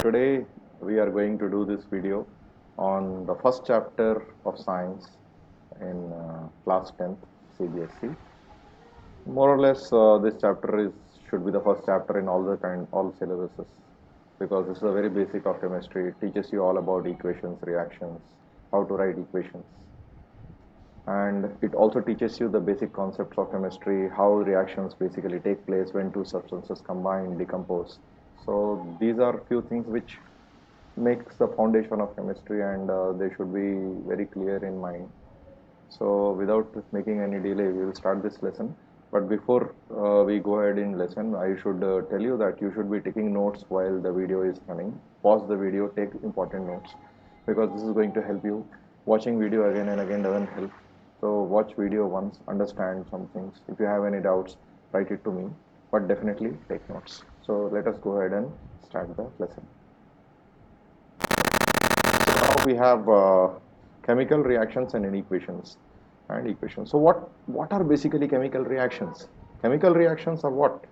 Today we are going to do this video on the first chapter of science in class 10th CBSE. More or less, this chapter should be the first chapter in all syllabuses, because this is a very basic of chemistry. It teaches you all about equations, reactions, how to write equations, and it also teaches you the basic concepts of chemistry, how reactions basically take place when two substances combine, decompose. So these are few things which makes the foundation of chemistry, and they should be very clear in mind. So without making any delay, we will start this lesson. But before we go ahead in lesson, I should tell you that you should be taking notes while the video is running. Pause the video, take important notes, because this is going to help you. Watching video again and again doesn't help. So watch video once, understand some things. If you have any doubts, write it to me, but definitely take notes. So let us go ahead and start the lesson. Now we have chemical reactions and equations. So what are basically chemical reactions? Chemical reactions are what?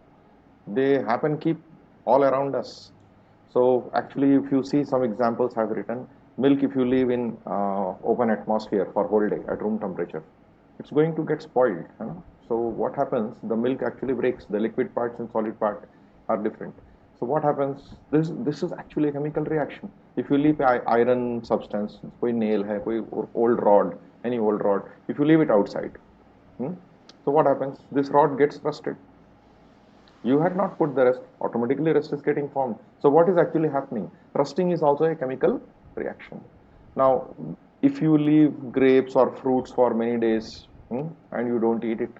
They keep all around us. So actually, if you see, some examples have written, milk, if you leave in open atmosphere for whole day at room temperature, it's going to get spoiled. So what happens? The milk actually breaks. The liquid parts and solid part are different. So what happens? This is actually a chemical reaction. If you leave iron substance, कोई nail है, कोई old rod, any old rod, if you leave it outside, so what happens? This rod gets rusted. You had not put the rest, automatically rust is getting formed. So what is actually happening? Rusting is also a chemical reaction. Now, if you leave grapes or fruits for many days and you don't eat it,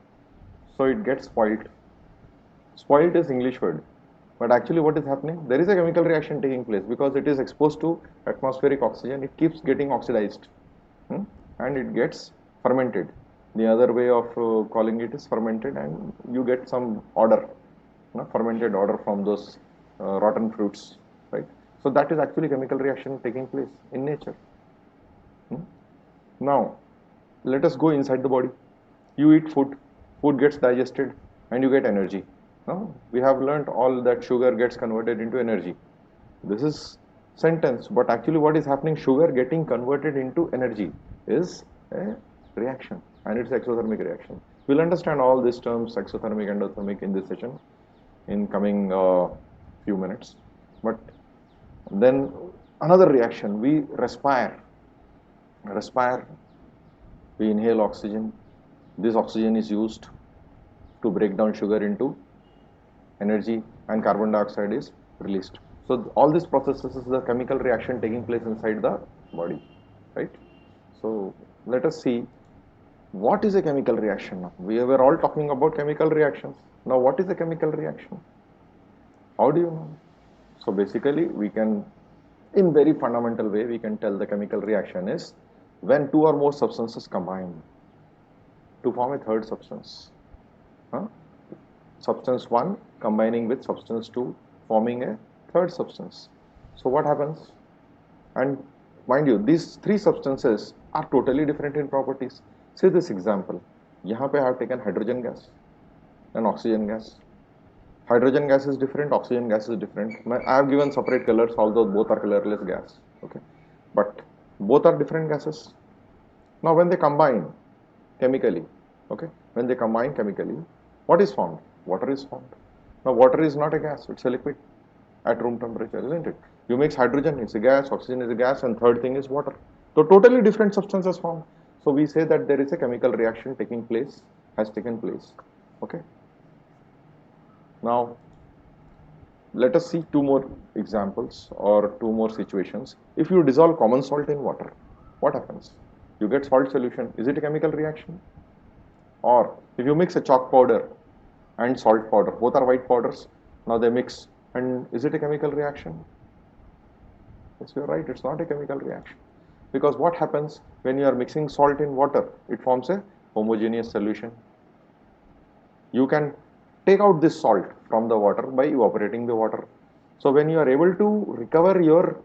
so it gets spoiled. Spoiled is English word, but actually what is happening? There is a chemical reaction taking place because it is exposed to atmospheric oxygen. It keeps getting oxidized and it gets fermented. The other way of calling it is fermented, and you get some odor, fermented odor from those rotten fruits, right? So that is actually chemical reaction taking place in nature. Now, let us go inside the body. You eat food, food gets digested, and you get energy. Now, we have learnt all that sugar gets converted into energy. This is sentence, but actually what is happening? Sugar getting converted into energy is a reaction, and it's exothermic reaction. We'll understand all these terms, exothermic, endothermic, in this session in coming few minutes. But then another reaction, we respire, we inhale oxygen. This oxygen is used to break down sugar into energy, and carbon dioxide is released. So all these processes is the chemical reaction taking place inside the body, right? So let us see what is a chemical reaction now. We were all talking about chemical reactions. Now what is a chemical reaction? How do you know? So basically we can, in very fundamental way, we can tell the chemical reaction is when two or more substances combine to form a third substance. Substance 1 combining with substance 2 forming a third substance. So what happens? And mind you, these three substances are totally different in properties. See this example. यहाँ पे I have taken hydrogen gas and oxygen gas. Hydrogen gas is different, oxygen gas is different. I have given separate colors, although both are colorless gas. Okay, but both are different gases. Now when they combine chemically, what is formed? Water is formed. Now water is not a gas, it's a liquid at room temperature, isn't it? You mix hydrogen, it's a gas, oxygen is a gas, and third thing is water. So totally different substances formed. So we say that there is a chemical reaction has taken place. Okay. Now let us see two more examples or two more situations. If you dissolve common salt in water, what happens? You get salt solution. Is it a chemical reaction? Or if you mix a chalk powder and salt powder, both are white powders, now they mix, and is it a chemical reaction? Yes, you're right, it's not a chemical reaction. Because what happens when you are mixing salt in water? It forms a homogeneous solution. You can take out this salt from the water by evaporating the water. So when you are able to recover your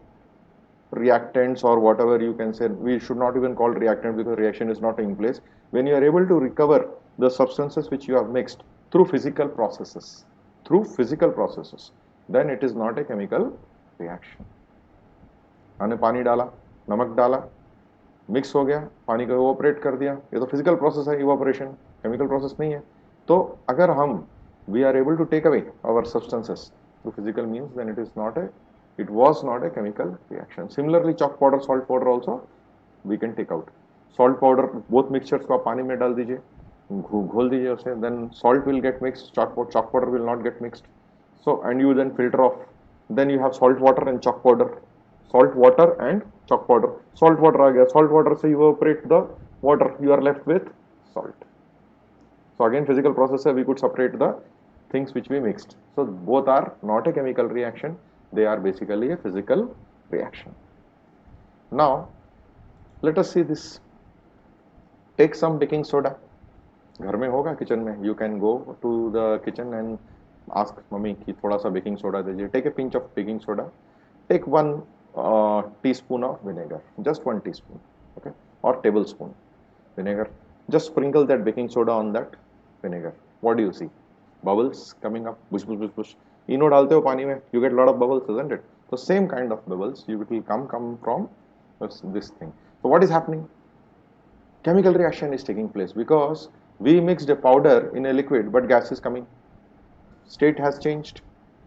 reactants, or whatever you can say, we should not even call reactant because reaction is not taking place. When you are able to recover the substances which you have mixed through physical processes, then it is not a chemical reaction. मैंने पानी डाला, नमक डाला, mix हो गया, पानी को evaporate कर दिया, ये तो फिजिकल प्रोसेस है, इवोपरेशन, केमिकल प्रोसेस नहीं है। तो अगर हम we are able to take away our substances through physical means, then it is not a, it was not a chemical reaction. Similarly, chalk powder, salt powder also we can take out. Salt powder, both mixtures को आप पानी में डाल दीजिए, घोल दीजिए उसे, then salt will get mixed, chalk powder will not get mixed. So and you then filter off. Then you have salt water and chalk powder. Salt water and chalk powder. Salt water आ गया, salt water से evaporate the water, you are left with salt. So again, physical process we could separate the things which we mixed. So both are not a chemical reaction, they are basically a physical reaction. Now let us see this. Take some baking soda. घर में होगा kitchen में, you can go to the kitchen and ask mummy कि थोड़ा सा baking soda दीजिए. Take a pinch of baking soda. Take one teaspoon of vinegar, just 1 teaspoon, okay, or tablespoon vinegar. Just sprinkle that baking soda on that vinegar. What do you see? Bubbles coming up, bush bush bush bush. Eno डालते हो पानी में, you get a lot of bubbles, isn't it? So same kind of bubbles you will come from this thing. So what is happening? Chemical reaction is taking place because we mixed a powder in a liquid, but gas is coming. State has changed.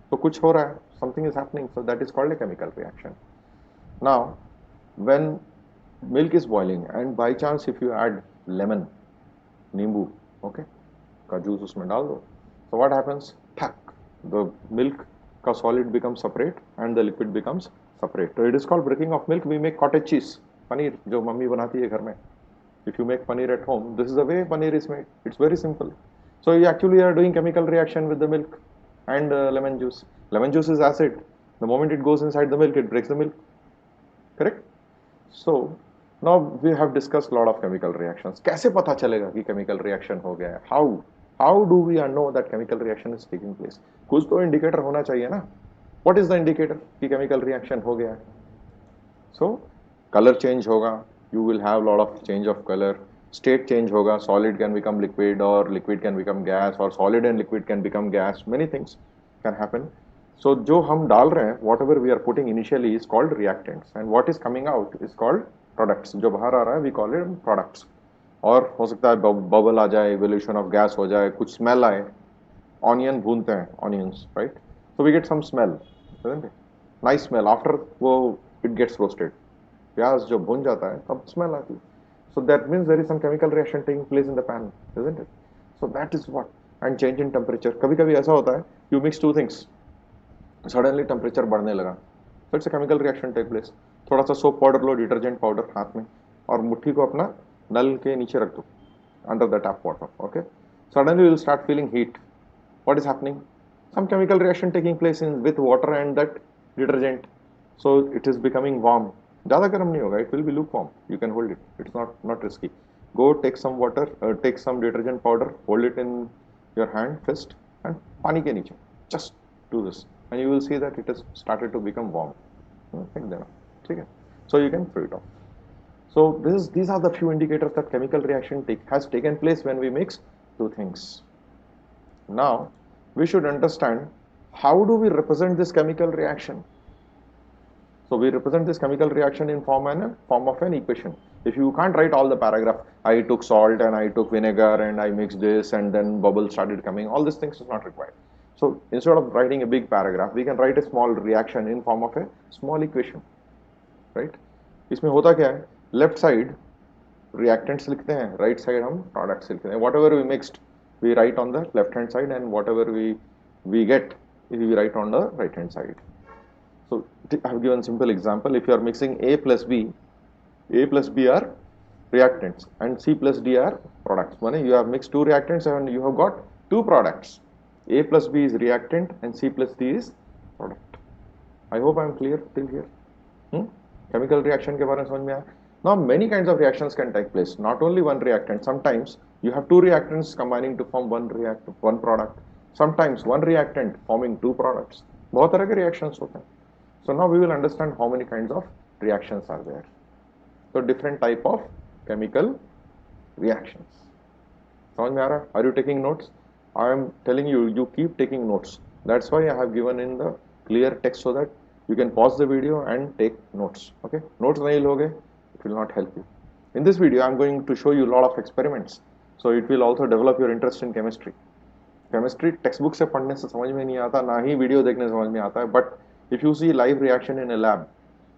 So कुछ हो रहा है, something is happening. So that is called a chemical reaction. Now, when milk is boiling and by chance if you add lemon, नींबू, okay, का juice उसमें डाल दो, so what happens? Thak, the milk का solid becomes separate and the liquid becomes separate. So it is called breaking of milk. We make cottage cheese, paneer जो mummy बनाती है घर में. If you make paneer at home, this is the way paneer is made. It's very simple. So you actually are doing chemical reaction with the milk and lemon juice. Lemon juice is acid. The moment it goes inside the milk, it breaks the milk. Correct? So now we have discussed a lot of chemical reactions. कैसे पता चलेगा कि chemical reaction हो गया है? How do we know that chemical reaction is taking place? कुछ तो indicator होना चाहिए ना? What is the indicator कि chemical reaction हो गया है? So color change होगा, you will have lot of change of color. State change होगा, solid can become liquid or liquid can become gas or solid and liquid can become gas. Many things can happen. So जो हम डाल रहे हैं, whatever we are putting initially is called reactants, and what is coming out is called products. जो बाहर आ रहा है we call it products. और हो सकता है बबल आ जाए, evolution of gas हो जाए, कुछ smell आए. Onion भूनते हैं, onions, right? So we get some smell, isn't it? Nice smell after वो it gets roasted. प्याज जब भुन जाता है तब स्मेल आती है. So that means there is some chemical reaction taking place in the pan, isn't it? So that is what. And change in temperature. कभी कभी ऐसा होता है, you mix two things, suddenly temperature बढ़ने लगा. So it's a chemical reaction take place. थोड़ा सा soap powder लो, detergent powder हाथ में, और मुट्ठी को अपना नल के नीचे रख दो, under the tap water, okay? Suddenly you will start feeling heat. What is happening? Some chemical reaction taking place in with water and that detergent. So it is becoming warm. ज़्यादा गर्म नहीं होगा, it will be lukewarm. You can hold it. It's not risky. Go take some water, take some detergent powder, hold it in your hand, fist, and पानी के नीचे. Just do this, and you will see that it has started to become warm. फेंक देना, ठीक है? So you can throw it off. So these are the few indicators that chemical reaction has taken place when we mix two things. Now we should understand how do we represent this chemical reaction. So we represent this chemical reaction in form of an equation. If you can't write all the paragraph, I took salt and I took vinegar and I mixed this and then bubbles started coming, all these things is not required. So instead of writing a big paragraph, we can write a small reaction in form of a small equation, right? इसमें होता क्या है? Left side reactants लिखते हैं, right side हम products लिखते हैं. Whatever we mixed, we write on the left hand side, and whatever we get, we write on the right hand side. So I have given simple example. If you are mixing A plus B are reactants and C plus D are products. Meaning you have mixed two reactants and you have got two products. A plus B is reactant and C plus D is product. I hope I am clear till here. Chemical reaction के बारे में समझ में आया? Now many kinds of reactions can take place. Not only one reactant. Sometimes you have two reactants combining to form one product. Sometimes one reactant forming two products. बहुत तरह के reactions होते हैं. So now we will understand how many kinds of reactions are there. So different type of chemical reactions. समझ में आ रहा? Are you taking notes? I am telling you, you keep taking notes. That's why I have given in the clear text so that You can pause the video and take notes. Okay, notes nahi loge, it will not help you. In this video, I'm going to show you a lot of experiments, so it will also develop your interest in chemistry. Chemistry text book से पढ़ने से समझ में नहीं आता, ना ही video देखने से समझ में आता है, but if you see live reaction in a lab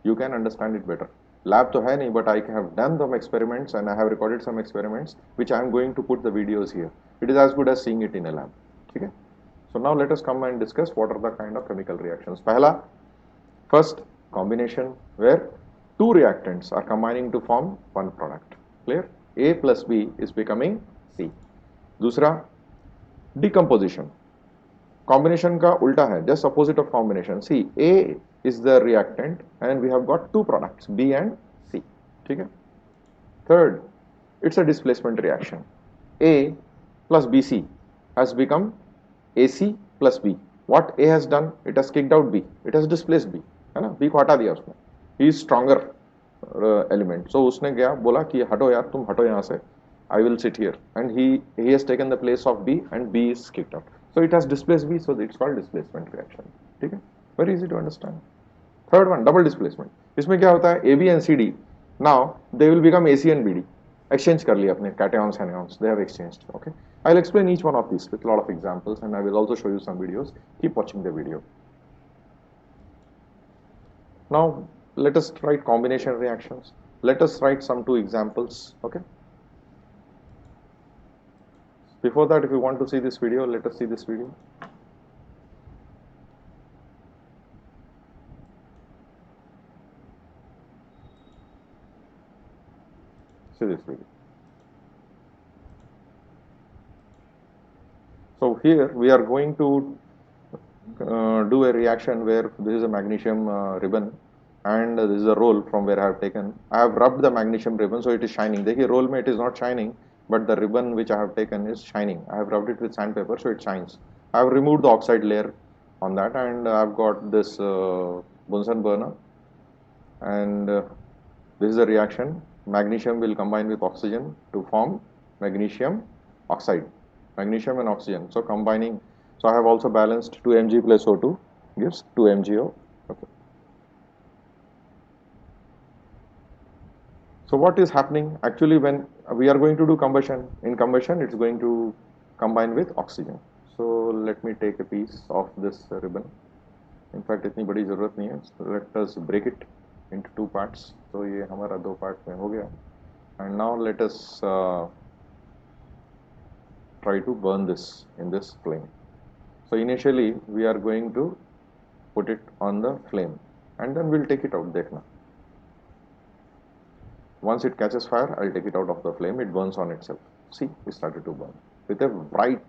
you can understand it better. Lab तो है नहीं, but I have done some experiments and I have recorded some experiments which I am going to put the videos here. It is as good as seeing it in a lab. ठीक है? So now let us come and discuss what are the kind of chemical reactions. पहला, first combination where two reactants are combining to form one product. Clear? A plus B is becoming C. दूसरा, decomposition. Combination का उल्टा है, just opposite of combination. See, A is the reactant and we have got two products, B and C. ठीक है? Third, it's a displacement reaction. A plus BC has become AC plus B. What A has done? It has kicked out B. It has displaced B. है ना? B को हटा दिया उसने. He is stronger element. So उसने क्या बोला कि हटो यार, तुम हटो यहाँ से. I will sit here. And he has taken the place of B and B is kicked out. So it has displaced B, so it's called displacement reaction. ठीक है? Very easy to understand. Third one, double displacement. इसमें क्या होता है? AB and CD. Now they will become AC and BD. Exchange कर लिया अपने cations and anions. They have exchanged. Okay. I'll explain each one of these with a lot of examples, and I will also show you some videos. Keep watching the video. Now let us write combination reactions. Let us write some two examples. Okay. Before that, if you want to see this video, let us see this video. See this video. So here we are going to do a reaction where this is a magnesium ribbon and this is a roll from where I have taken. I have rubbed the magnesium ribbon so it is shining. देखिए roll में it is not shining, but the ribbon which I have taken is shining. I have rubbed it with sandpaper so it shines. I have removed the oxide layer on that and I have got this Bunsen burner, and this is a reaction. Magnesium will combine with oxygen to form magnesium oxide. Magnesium and oxygen. So combining, so I have also balanced 2 Mg plus O2 gives 2 MgO. Okay. So what is happening actually when we are going to do combustion? In combustion, it's going to combine with oxygen. So let me take a piece of this ribbon. In fact, इतनी बड़ी ज़रूरत नहीं है. So let us break it into two parts. So ये हमारा दो part में हो गया. And now let us try to burn this in this flame. So initially we are going to put it on the flame and then we'll take it out. देखना. Once it catches fire, I'll take it out of the flame. It burns on itself. See, it started to burn with a bright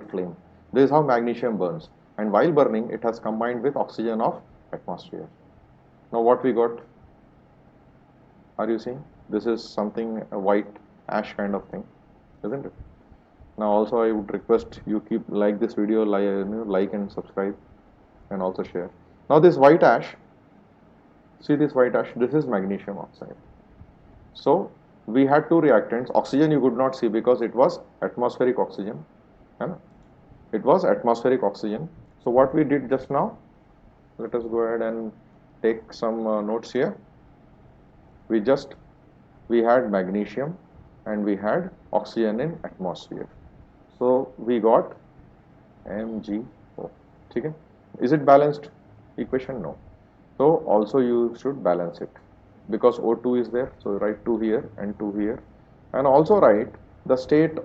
flame. This is how magnesium burns. And while burning, it has combined with oxygen of atmosphere. Now what we got? Are you seeing? This is something, a white ash kind of thing, isn't it? Now also I would request you keep like this video, like and subscribe and also share. Now this white ash, see this white ash, this is magnesium oxide. So we had two reactants. Oxygen you could not see because it was atmospheric oxygen. It was atmospheric oxygen. So what we did just now, let us go ahead and take some notes here. We had magnesium and we had oxygen in atmosphere. So we got MgO. Okay? Is it balanced equation? No. So also you should balance it because O2 is there. So write 2 here and 2 here, and also write the state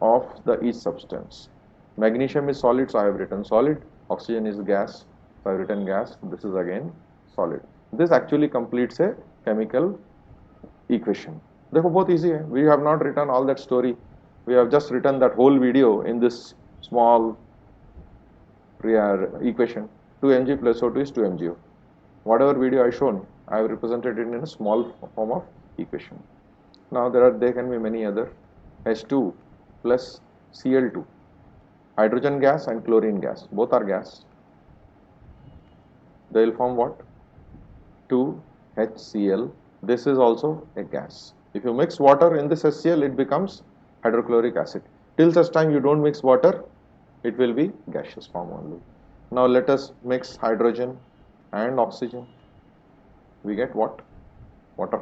of the each substance. Magnesium is solid, so I have written solid. Oxygen is gas, so I have written gas. This is again solid. This actually completes a chemical equation. देखो बहुत easy है. We have not written all that story. We have just written that whole video in this small equation. 2 Mg plus O2 is 2 MgO. Whatever video I shown, I have represented it in a small form of equation. Now there can be many other. H2 plus Cl2. Hydrogen gas and chlorine gas. Both are gas. They will form what? 2HCl. This is also a gas. If you mix water in this HCl, it becomes hydrochloric acid. Till such time you don't mix water, it will be gaseous form only. Now let us mix hydrogen and oxygen. We get what? Water.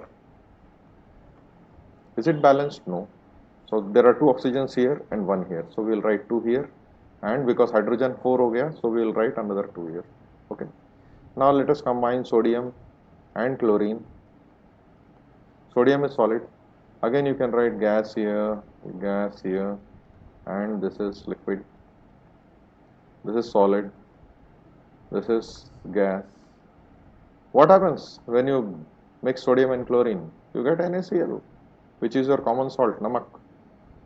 Is it balanced? No. So there are two oxygens here and one here. So we will write 2 here, and because hydrogen 4 हो गया, so we will write another 2 here. Okay. Now let us combine sodium and chlorine. Sodium is solid. Again you can write gas here, and this is liquid. This is solid. This is gas. What happens when you mix sodium and chlorine? You get NaCl, which is your common salt, namak.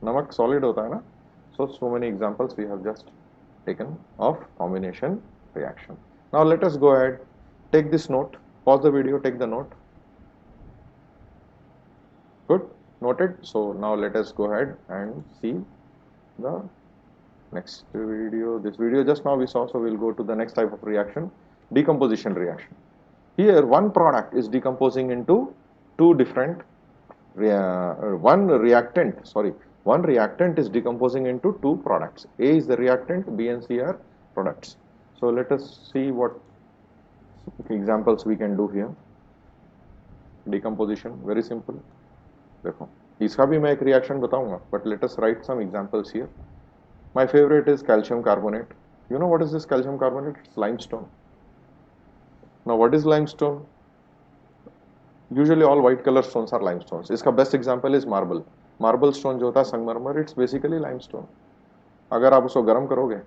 Namak solid hota hai na? So many examples we have just taken of combination reaction. Now let us go ahead, take this note, pause the video, take the note. Good, noted. So now let us go ahead and see the next video. This video just now we saw, so we'll go to the next type of reaction, decomposition reaction. Here one product is decomposing into two different one reactant is decomposing into two products. A is the reactant, B and C are products. So let us see what examples we can do here. Decomposition, very simple. देखो इसका भी मैं एक reaction बताऊंगा, but let us write some examples here. My favorite is calcium carbonate. You know what is this calcium carbonate? It's limestone. Now what is limestone? Usually all white color stones are limestones. इसका best example is marble. Marble stone जो होता है संगमरमर, it's basically limestone. अगर आप उसको गर्म करोगे,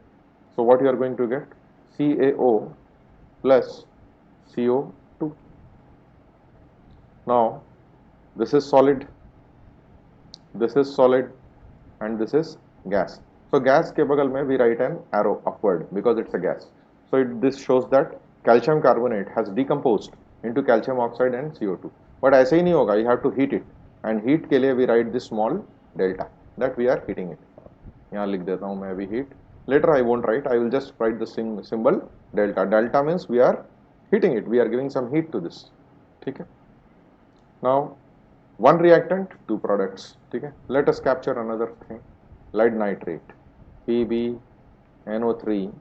so what you are going to get? CaO plus CO2. Now this is solid, and this is gas. So gas के बगल में we write an arrow upward because it's a gas. So this shows that calcium carbonate has decomposed into calcium oxide and CO2. But ऐसे ही नहीं होगा, you have to heat it, and heat के लिए we write this small delta that we are heating it. यहाँ लिख देता हूँ मैं अभी heat. Later I won't write, I will just write the symbol delta. Delta means we are heating it, we are giving some heat to this. ठीक है? Now one reactant, two products. ठीक है? Let us capture another thing. Lead nitrate, PbNO3.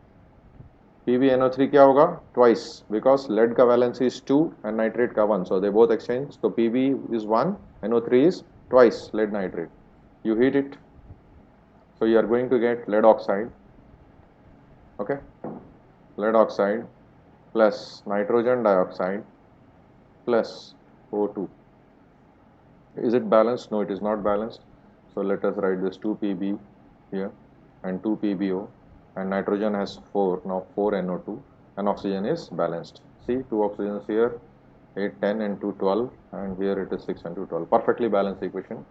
PbNO3 क्या होगा? Twice, because lead का valency is 2 and nitrate का 1, so they both exchange. So Pb is 1, NO3 is twice lead nitrate. You heat it, so you are going to get lead oxide. Okay, lead oxide plus nitrogen dioxide plus O2. Is it balanced? No, it is not balanced. So let us write this 2 Pb here and 2 PbO, and nitrogen has 4, now 4 NO2, and oxygen is balanced. See, 2 oxygens here, 8, 10 and 2, 12, and here it is 6 and 2, 12. Perfectly balanced equation.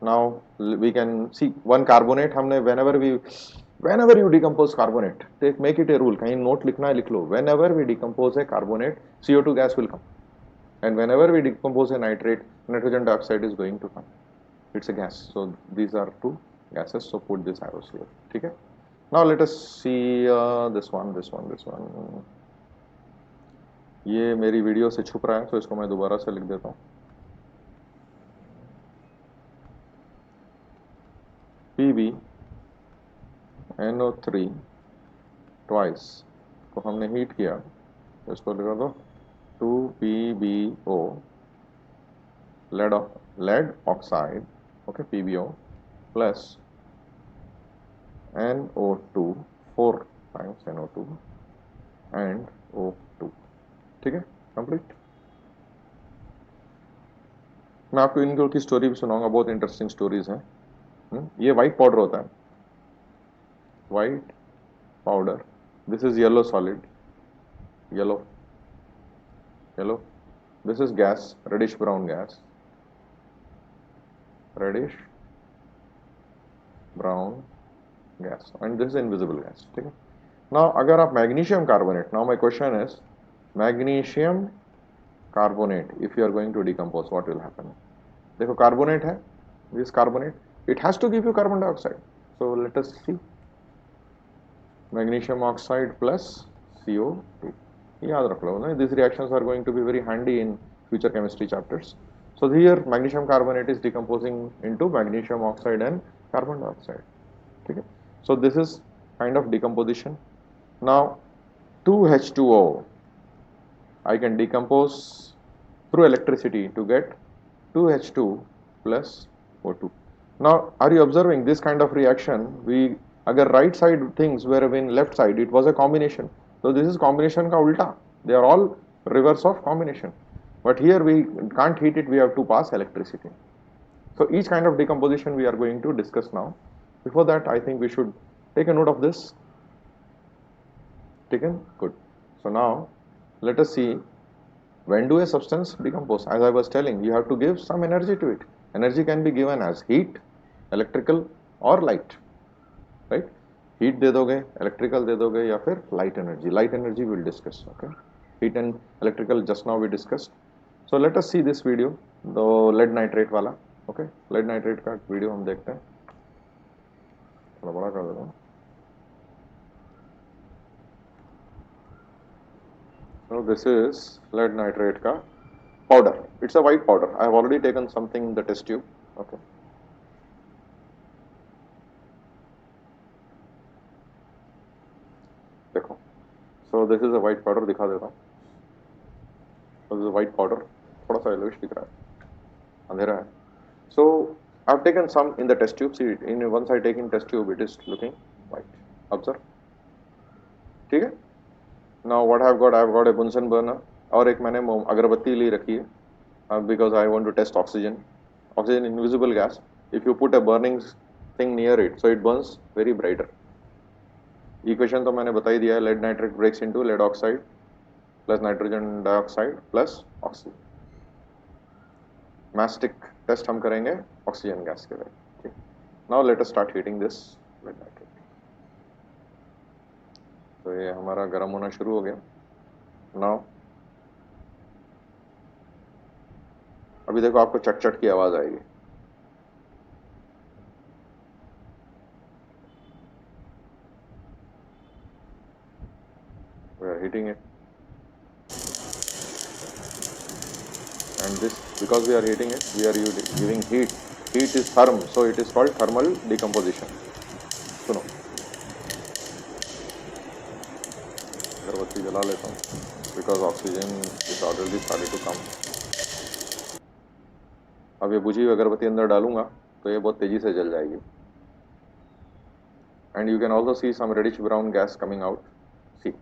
Now we can see one carbonate, हमने whenever you decompose carbonate, make it a rule, कहीं note लिखना है लिख लो, whenever we decompose a carbonate, CO2 gas will come, and whenever we decompose a nitrate, nitrogen dioxide is going to come. It's a gas. So these are two gases, so put this arrows here. Okay. Now let us see this one. ये मेरी video से छुप रहा है, तो इसको मैं दोबारा से लिख देता हूँ. PbNO3 twice को हमने हीट किया, तो इसको लिखा दो 2 PbO lead oxide, okay, PbO plus NO2 4 times NO2 and O2. ठीक है, कंप्लीट. मैं आपको इनके की स्टोरी भी सुनाऊंगा, बहुत इंटरेस्टिंग स्टोरीज हैं. ये व्हाइट पाउडर होता है, white powder. This is yellow solid, yellow. This is gas, reddish brown gas, reddish brown gas, and this is invisible gas. ठीक है. Now अगर आप magnesium carbonate, now my question is magnesium carbonate, if you are going to decompose, what will happen? देखो carbonate है, this carbonate, it has to give you carbon dioxide. So let us see. Magnesium oxide plus CO2. याद रख लो ना, these reactions are going to be very handy in future chemistry chapters. So here magnesium carbonate is decomposing into magnesium oxide and carbon dioxide. Okay. So this is kind of decomposition. Now 2H2O. I can decompose through electricity to get 2H2 plus O2. Now, are you observing this kind of reaction? We, agar right side things were in left side, it was a combination. So this is combination ka ulta. They are all reverse of combination. But here we can't heat it, we have to pass electricity. So each kind of decomposition we are going to discuss now. Before that, I think we should take a note of this. Taken? Good. So now, let us see, when do a substance decompose? As I was telling, you have to give some energy to it. Energy can be given as heat, electrical or light, right? Heat दे दोगे, electrical दे दोगे या फिर light energy. Light energy we will discuss, okay? Heat and electrical just now we discussed. So let us see this video, the lead nitrate वाला, okay? Lead nitrate का video हम देखते हैं. थोड़ा बड़ा कर देता हूँ. So this is lead nitrate का powder. It's a white powder. I have already taken something in the test tube. Okay. देखो. So this is a white powder. दिखा देता हूँ. So this is a white powder. थोड़ा सा yellowish दिख रहा है. अंधेरा है. So I've taken some in the test tube. See, in once I take in test tube, it is looking white. Observe. ठीक है? Now what I've got a Bunsen burner. और एक मैंने अगरबत्ती ली रखी है. Because I want to test oxygen. Oxygen invisible gas. If you put a burning thing near it, so it burns very brighter. Equation तो मैंने बता ही दिया है. Lead nitrate breaks into lead oxide plus nitrogen dioxide plus oxygen. Mastic test हम करेंगे oxygen gas के लिए. Now let us start heating this lead nitrate. तो ये हमारा गर्म होना शुरू हो गया. Now अभी देखो आपको चट चट की आवाज आएगी. We are heating it, and this, because we are heating it, we are giving heat. Heat is therm, so it is called thermal decomposition. सुनो, अगरबत्ती जला लेता हूँ, because oxygen is already started to come. अब ये बुझी हुई अगरबत्ती अंदर डालूंगा तो ये बहुत तेजी से जल जाएगी. And you can also see some reddish brown gas coming out. See,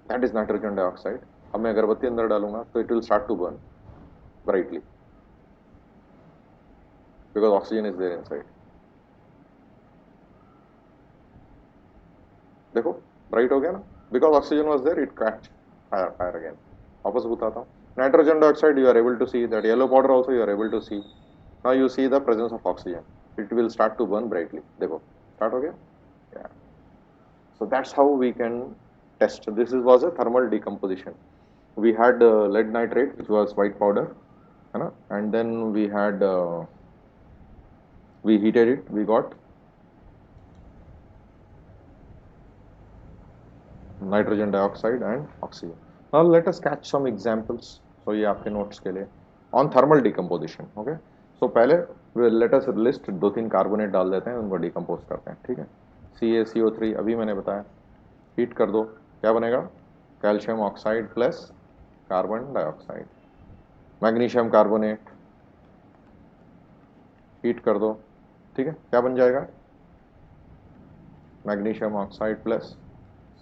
that is nitrogen dioxide. अब मैं अगरबत्ती अंदर डालूंगा तो it will start to burn brightly because oxygen is there inside. देखो bright हो गया ना, because oxygen was there, it catch fire again. वापस बताता हूँ. Nitrogen dioxide, you are able to see that. Yellow powder also you are able to see. Now you see the presence of oxygen. It will start to burn brightly. देखो start हो गया. Yeah. So that's how we can test. This was a thermal decomposition. We had lead nitrate, which was white powder, and then we had we heated it. We got nitrogen dioxide and oxygen. Now let us catch some examples. So ये आपके notes के लिए on thermal decomposition. Okay. So पहले let us list 2-3 carbonate डाल देते हैं, उनको decompose करते हैं. ठीक है. CaCO3 अभी मैंने बताया. हीट कर दो, क्या बनेगा? Calcium oxide plus carbon dioxide. Magnesium carbonate heat कर दो. ठीक है. क्या बन जाएगा? Magnesium oxide plus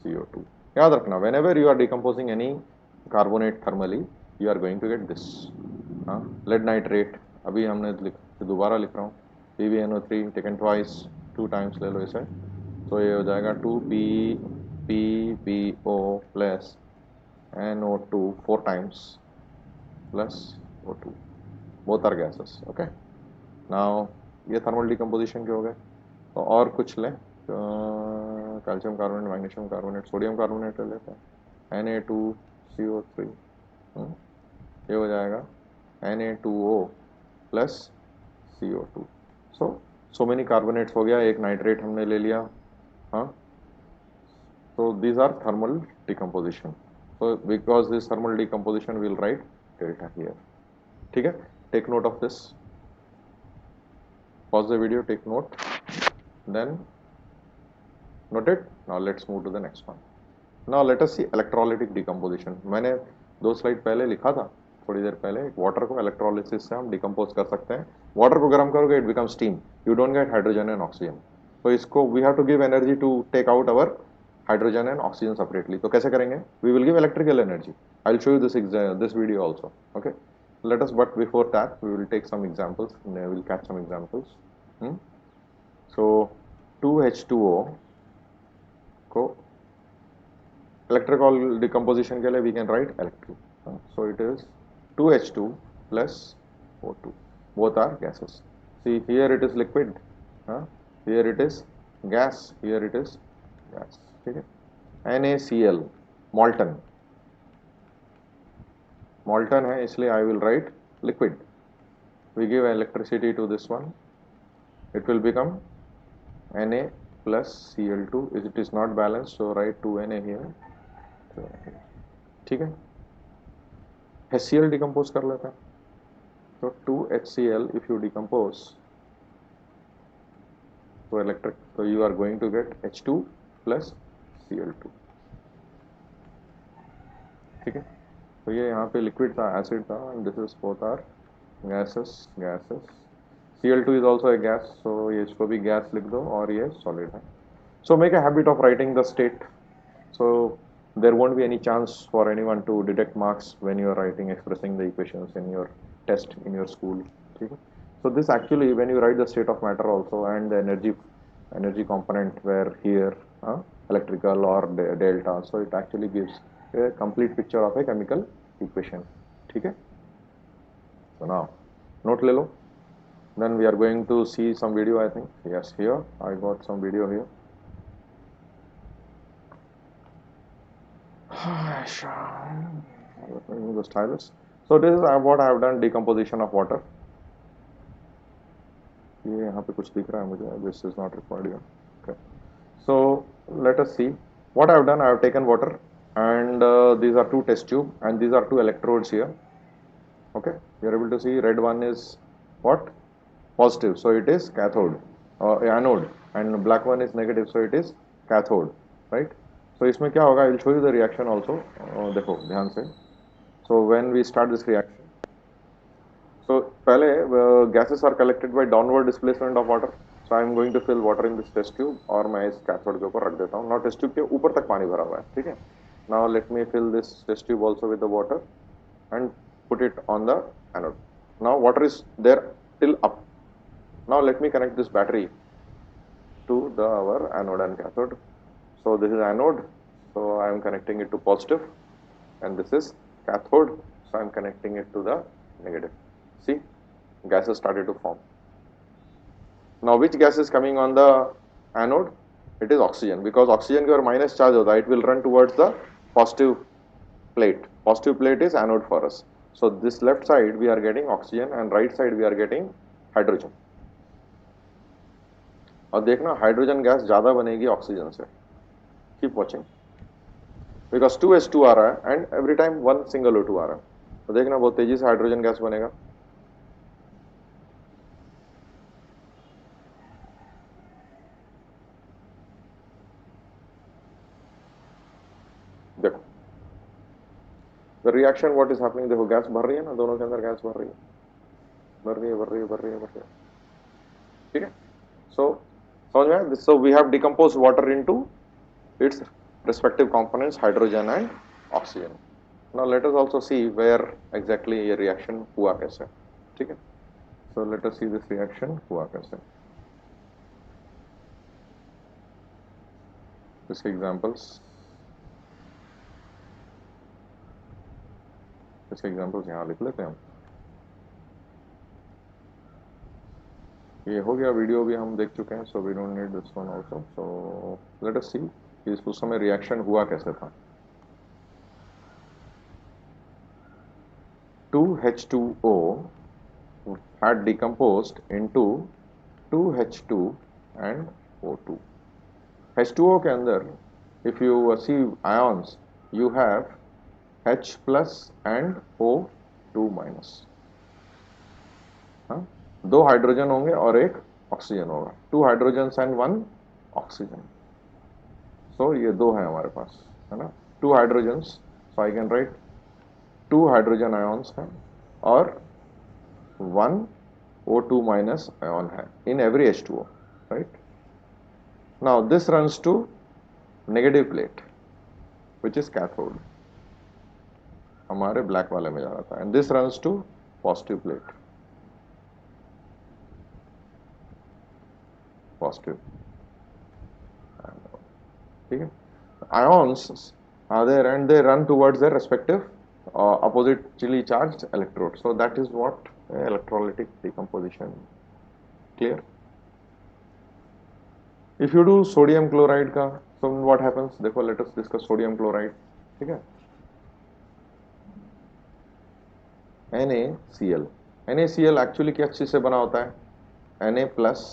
CO2. याद रखना, whenever you are decomposing any carbonate thermally, you are going to get this. Lead nitrate अभी हमने दोबारा लिख रहा हूँ. PbNO3 taken twice, 2 times ले लो इसे, तो ये हो जाएगा 2PbO plus NO2 4 times plus O2. Both are gases. Okay. Now ये thermal decomposition के हो गए. तो और कुछ लें, calcium carbonate, magnesium carbonate, sodium carbonate ले लेते हैं. Na2CO3 ये हो जाएगा Na2O plus CO2. So many carbonates हो गया. एक नाइट्रेट हमने ले लिया. So these are thermal decomposition. So because this thermal decomposition, we will write delta here. ठीक है. Take note of this. Pause the video, take note, then note it. Now let's move to the next one. Now let us see electrolytic decomposition. मैंने 2 slide पहले लिखा था, थोड़ी देर पहले, water को electrolysis से हम डिकम्पोज कर सकते हैं। वाटर को गर्म करोगे it become steam, you don't get hydrogen and oxygen. तो इसको we have to give energy to take out our hydrogen and oxygen separately. तो कैसे करेंगे? We will give electrical energy. I will show you this video also. Okay, let us, but before that we will take some examples, we will catch some examples. hmm? So 2H2O को electrical decomposition के लिए we can write electric. So it is 2H2 plus O2, both are gases. See, here it is liquid, here it is gas, here it is gas. ठीक है? NaCl molten, molten है इसलिए I will write liquid. We give electricity to this one, it will become Na plus Cl2. It is not balanced, so write 2Na here. ठीक है? HCl decompose कर लेते हैं, तो 2HCl if you decompose to electric, so you are going to get H2 plus Cl2. ठीक है? तो ये यहाँ पे लिक्विड था, एसिड था, and this is both are gases. Cl2 is also a gas, so ये इसको भी गैस लिख दो और ये सॉलिड है. So make a habit of writing the state. So there won't be any chance for anyone to deduct marks when you are writing, expressing the equations in your test in your school. Okay? So this actually, when you write the state of matter also and the energy component where here electrical or delta, so it actually gives a complete picture of a chemical equation. Okay? So now note ले लो. Then we are going to see some video, I think. Yes, here I got some video here. The stylus. So this is what I have done, decomposition of water. ये यहाँ पे कुछ दिख रहा है मुझे. This is not required here. Okay. So let us see what I have done. I have taken water and these are two test tube and these are two electrodes here. Okay, you are able to see red one is what? Positive, so it is cathode or anode, and black one is negative, so it is cathode, right? So इसमें क्या होगा? I will show you the reaction also. देखो ध्यान से. So when we start this reaction, so पहले gases are collected by downward displacement of water. So I am going to fill water in this test tube और मैं इस cathode के ऊपर रख देता हूँ. Now test tube के ऊपर तक पानी भरा हुआ है, ठीक है? Now let me fill this test tube also with the water and put it on the anode. Now water is there till up. Now let me connect this battery to our anode and cathode. So this is anode, so I am connecting it to positive, and this is cathode, so I am connecting it to the negative. See, gases started to form. Now which gas is coming on the anode? It is oxygen, because oxygen के ऊपर minus charge होता है, it will run towards the positive plate. Positive plate is anode for us. So this left side we are getting oxygen and right side we are getting hydrogen. और देखना hydrogen gas ज़्यादा बनेगी oxygen से. Keep watching, because 2H2 आ रहा है and every time 1 single O2 आ रहा है. तो देखना बहुत तेजी से हाइड्रोजन गैस बनेगा. देखो the reaction what is happening. देखो गैस भर रही है ना, दोनों के अंदर गैस भर रही है, भर रही है, भर रही है, भर रही है, भर रही है. ठीक है? सो समझ में आया? So we have decompose water into its respective components, hydrogen and oxygen. Now let us also see where exactly ये reaction हुआ कैसे. ठीक है? So let us see this reaction हुआ कैसे. This examples. इसके एग्जाम्पल्स यहाँ लिख लेते हैं हम. ये हो गया, वीडियो भी हम देख चुके हैं, so we don't need this one also. So let us see कि उस समय रिएक्शन हुआ कैसे था. 2H2O had decomposed into 2H2 and O2. H2O के अंदर if you see ions you have H plus and O2 minus. हाँ, 2 hydrogen होंगे और 1 ऑक्सीजन होगा. 2 हाइड्रोजन एंड 1 ऑक्सीजन. सो ये 2 है हमारे पास. है ना, 2 hydrogens, so I can write 2 hydrogen ions हैं और 1 O2 माइनस आयॉन है in every H2O, right. Now this runs to negative plate which is cathode, हमारे ब्लैक वाले में जा रहा था, and this runs to positive plate, positive. ठीक है, ions are there and they run towards their respective oppositely charged electrodes, so that is what electrolytic decomposition. Clear? If you do sodium chloride का, so what happens, देखो let us discuss sodium chloride. ठीक है, NaCl, NaCl actually क्या चीज से बना होता है, Na plus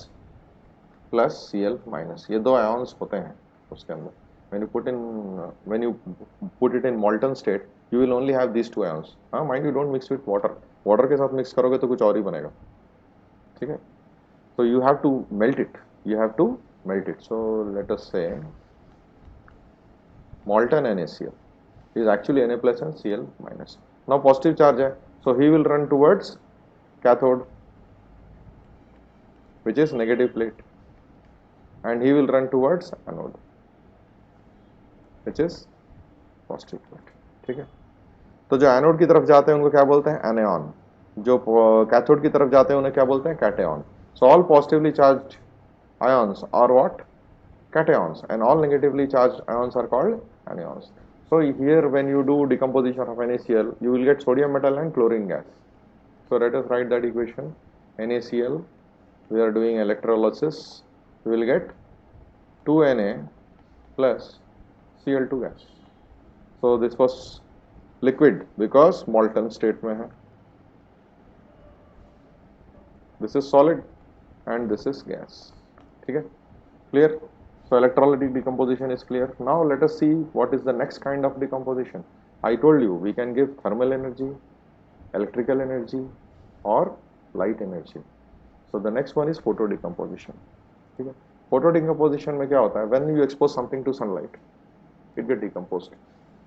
plus Cl minus, ये दो आयॉन्स होते हैं उसके अंदर. When you put it in molten state, you will only have these two ions. हाँ, mind you don't mix with water. Water के साथ mix करोगे तो कुछ और ही बनेगा. ठीक है, so you have to melt it. You have to melt it. So let us say molten NaCl is actually Na plus and Cl minus. Now positive charge है, so he will run towards cathode, which is negative plate, and he will run towards anode, which is positive plate. ठीक है, तो जो anode की तरफ जाते हैं उनको क्या बोलते हैं, एनायन. जो कैथोड की तरफ जाते हैं उन्हें क्या बोलते हैं, cation. So all positively charged ions are what, cations, and all negatively charged ions are called anions. So here when you do decomposition of NaCl, you will get sodium metal and chlorine gas. So let us write that equation. NaCl, we are doing electrolysis, we will get 2Na plus Cl2 gas. So this was liquid because molten state में है. This is solid and this is gas. ठीक है, clear? So electrolytic decomposition is clear. Now let us see what is the next kind of decomposition. I told you we can give thermal energy, electrical energy or light energy. So the next one is photo decomposition. ठीक है, photo decomposition में क्या होता है, when you expose something to sunlight, it get decomposed.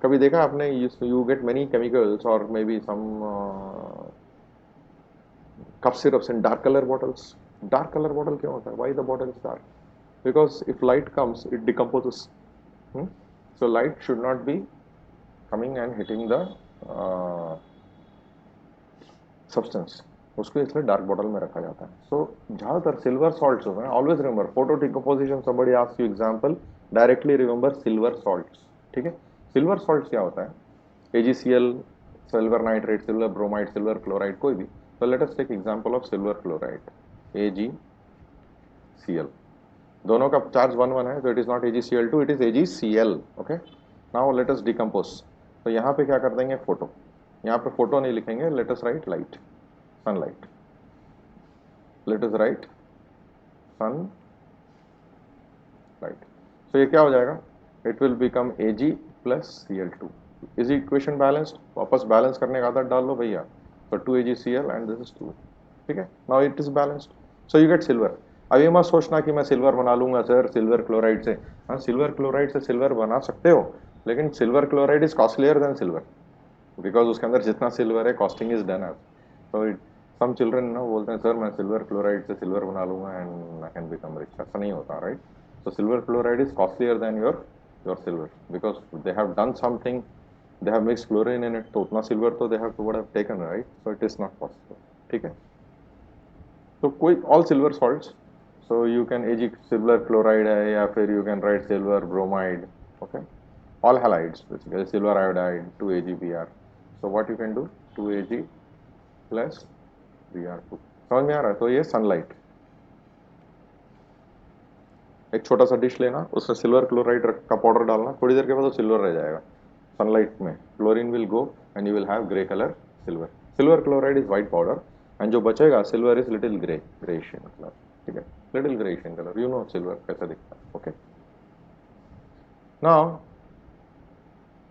कभी देखा आपने, you get many chemicals or maybe some cup syrups in dark color bottles. Dark color bottle क्यों होता है, why the bottle is dark? Because if light comes, it decomposes. So light should not be coming and hitting the substance. उसको इसलिए dark bottle में रखा जाता है. सो ज़्यादातर सिल्वर सॉल्ट्स होते हैं. Always remember photo decomposition, somebody asks you example, directly remember silver salts. ठीक है, सिल्वर सॉल्ट्स क्या होता है, AgCl, silver nitrate, silver bromide, silver chloride, कोई भी. तो let us take example of silver chloride, AgCl. दोनों का चार्ज 1 1 है, तो it is not AgCl2, it is AgCl. Okay, now let us decompose. तो यहाँ पे क्या कर देंगे, फोटो. यहाँ पे फोटो नहीं लिखेंगे, let us write light, sunlight. Let us write sun light. So ये क्या हो जाएगा, it will become Ag plus Cl2. Is equation balanced? वापस बैलेंस करने का आदत डाल लो भैया. तो 2 AgCl एंड दिस इज 2. ठीक है, now it is balanced, so you get silver. अब ये मत सोचना कि मैं सिल्वर बना लूंगा सर सिल्वर क्लोराइड से. हाँ, सिल्वर क्लोराइड से सिल्वर बना सकते हो, लेकिन silver chloride is costlier then silver, because उसके अंदर जितना सिल्वर है कॉस्टिंग इज डन. तो सम चिल्ड्रन ना बोलते हैं सर मैं सिल्वर क्लोराइड से सिल्वर बना लूंगा and I can become rich. ऐसा नहीं होता, right? So silver chloride is costlier than your silver because they have done something, they have mixed chlorine in it, तो उतना silver तो they have to would have taken, right? So it is not possible. ठीक है, तो कोई all silver salts, so you can Ag silver chloride है या फिर you can write silver bromide. Okay, all halides basically, silver iodide 2AgBr. So what you can do, 2Ag plus Br2. समझ में आ रहा है? तो ये सनलाइट, एक छोटा सा डिश लेना, उसमें सिल्वर क्लोराइड का पाउडर डालना, थोड़ी देर के बाद वो सिल्वर रह जाएगा. सनलाइट में chlorine will go and you will have grey colour silver. Silver chloride is white powder and जो बचेगा silver is little grey, greyish in colour. ठीक है, little greyish in colour. You know silver कैसा दिखता है. Okay, now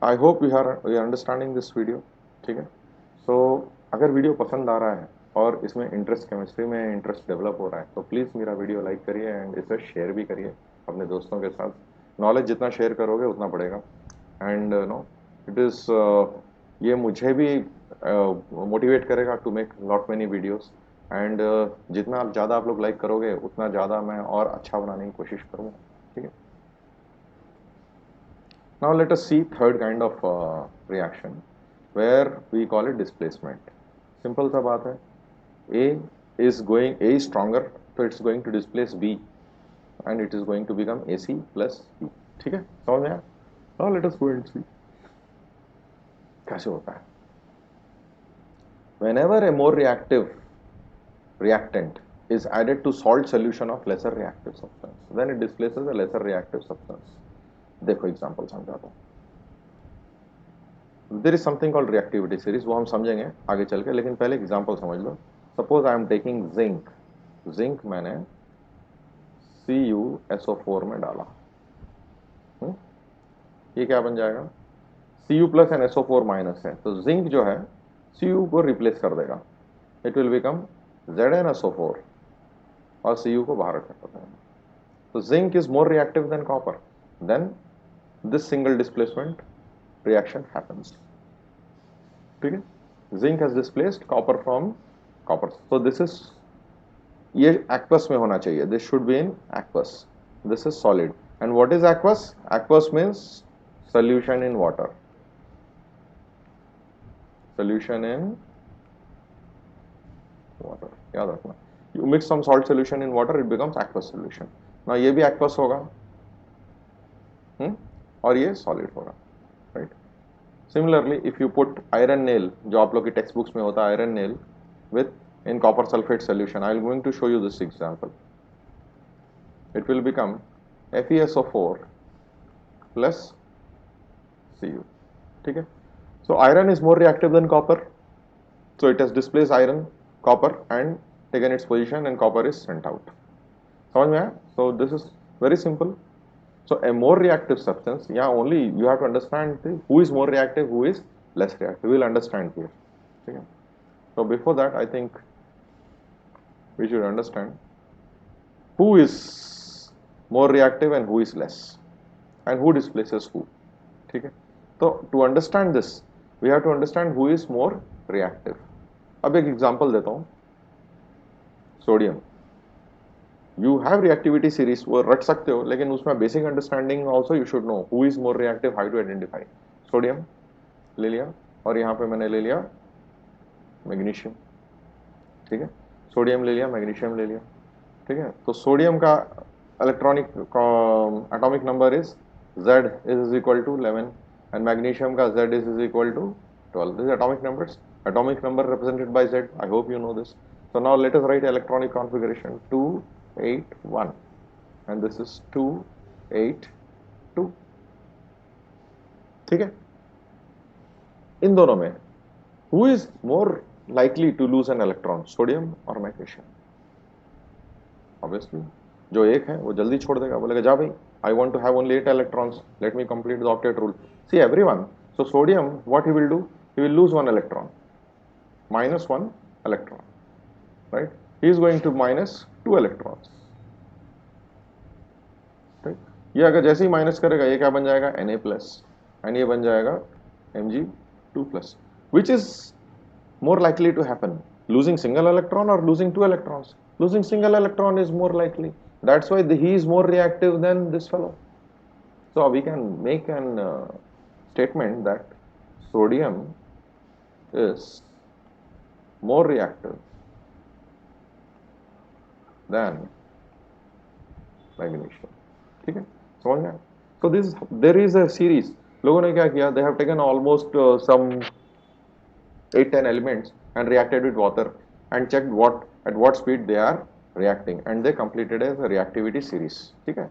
I hope you are understanding this video. ठीक है, सो अगर वीडियो पसंद आ रहा है और इसमें इंटरेस्ट, केमिस्ट्री में इंटरेस्ट डेवलप हो रहा है, तो प्लीज़ मेरा वीडियो लाइक करिए एंड इसे शेयर भी करिए अपने दोस्तों के साथ. नॉलेज जितना शेयर करोगे उतना बढ़ेगा. एंड नो इट इज, ये मुझे भी मोटिवेट करेगा to make lot many videos, and जितना ज़्यादा आप लोग लाइक करोगे उतना ज़्यादा मैं और अच्छा बनाने की कोशिश करूँगा, ठीक है। Now let us see third kind of reaction where we call it displacement. Simple सा बात है, A is stronger, so it's going to displace B and it is going to become AC plus B, ठीक है, समझ में आया? Now let us go and see कैसे होता है। Whenever a more reactive reactant is added to salt solution of lesser reactive substance, then it displaces a lesser reactive substance. देखो example समझाता हूँ। There is something called reactivity series, वो हम समझेंगे आगे चल के, लेकिन पहले एग्जांपल समझ लो। Suppose I am taking zinc, zinc मैंने CuSO4 में डाला, ये क्या बन जाएगा, Cu plus and SO4 minus है, तो जिंक जो है Cu को रिप्लेस कर देगा, इट विल बिकम ZnSO4 और Cu को बाहर कर देगा। तो zinc is more reactive than copper, then this single displacement reaction happens, ठीक है। Zinc has displaced copper from copper, so this is, ये एक्वस में होना चाहिए, this should be in aqueous, this is solid, and what is aqueous? Aqueous means solution in water, solution in water, याद रखना। You mix some salt solution in water, it becomes aqueous solution. Now ये भी aqueous होगा, और ये solid होगा, right? Similarly, if you put iron nail, जो आप लोग की टेक्स्ट बुक्स में होता है, iron nail with in copper sulfate solution, I am going to show you this example. It will become FeSO4 plus Cu, ठीक है। So iron is more reactive than copper, so it has displaced iron, copper and taken its position, and copper is sent out. समझ में आया? So this is very simple. So a more reactive substance, yeah, only you have to understand who is more reactive, who is less reactive. We will understand here. Okay. So before that, I think we should understand who is more reactive and who is less, and who displaces who. ठीक है? So to understand this, we have to understand who is more reactive. अब एक example देता हूँ, sodium, you have reactivity series, वो रट सकते हो, लेकिन उसमें basic understanding also you should know who is more reactive, how to identify. Sodium ले लिया और यहाँ पे मैंने ले लिया मैग्नीशियम, ठीक है, सोडियम ले लिया, मैग्नीशियम ले लिया, ठीक है। तो सोडियम का electronic atomic number is Z is equal to 11 and magnesium का Z is equal to 12. These atomic numbers, atomic number represented by Z. I hope you know this. So now let us write electronic configuration 281 and this is 282. ठीक है। इन दोनों में who is more likely to lose an electron, sodium or magnesium? Obviously जो एक है वो जल्दी छोड़ देगा, बोलेगा जा भाई, I want to have only 8 electrons, let me complete the octet rule. See everyone, so sodium, what he will do, he will lose 1 electron, minus 1 electron, right? He is going to minus 2 electrons, right? ये अगर जैसे ही minus करेगा ये क्या बन जाएगा, Na plus, and ये बन जाएगा Mg2 plus. Which is more likely to happen, losing single electron or losing 2 electrons? Losing single electron is more likely. That's why he is more reactive than this fellow. So we can make an statement that sodium is more reactive than magnesium. ठीक है, समझ में? So this, there is a series. लोगों ने क्या किया? They have taken almost some 8-10 elements and reacted with water and checked at what speed they are reacting, and they completed as a reactivity series. ठीक है,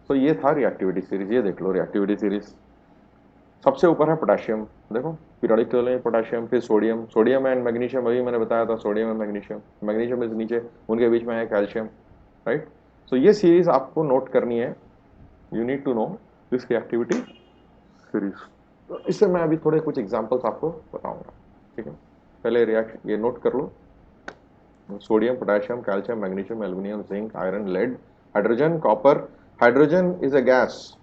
तो ये था reactivity series. ये देख लो reactivity series। सबसे ऊपर है पोटेशियम, देखो पीरियोडिक टेबल में पोटेशियम, फिर सोडियम, सोडियम एंड मैग्नीशियम, अभी मैंने बताया था sodium and magnesium, magnesium is नीचे, उनके बीच में है कैल्शियम, राइट। सो ये सीरीज आपको नोट करनी है, you need to know this reactivity series. इससे मैं अभी थोड़े कुछ एग्जांपल्स आपको बताऊंगा, ठीक है। पहले रिएक्शन ये नोट कर लो, sodium, potassium, calcium, magnesium, aluminium, zinc, iron, lead, hydrogen, copper. Hydrogen is a gas,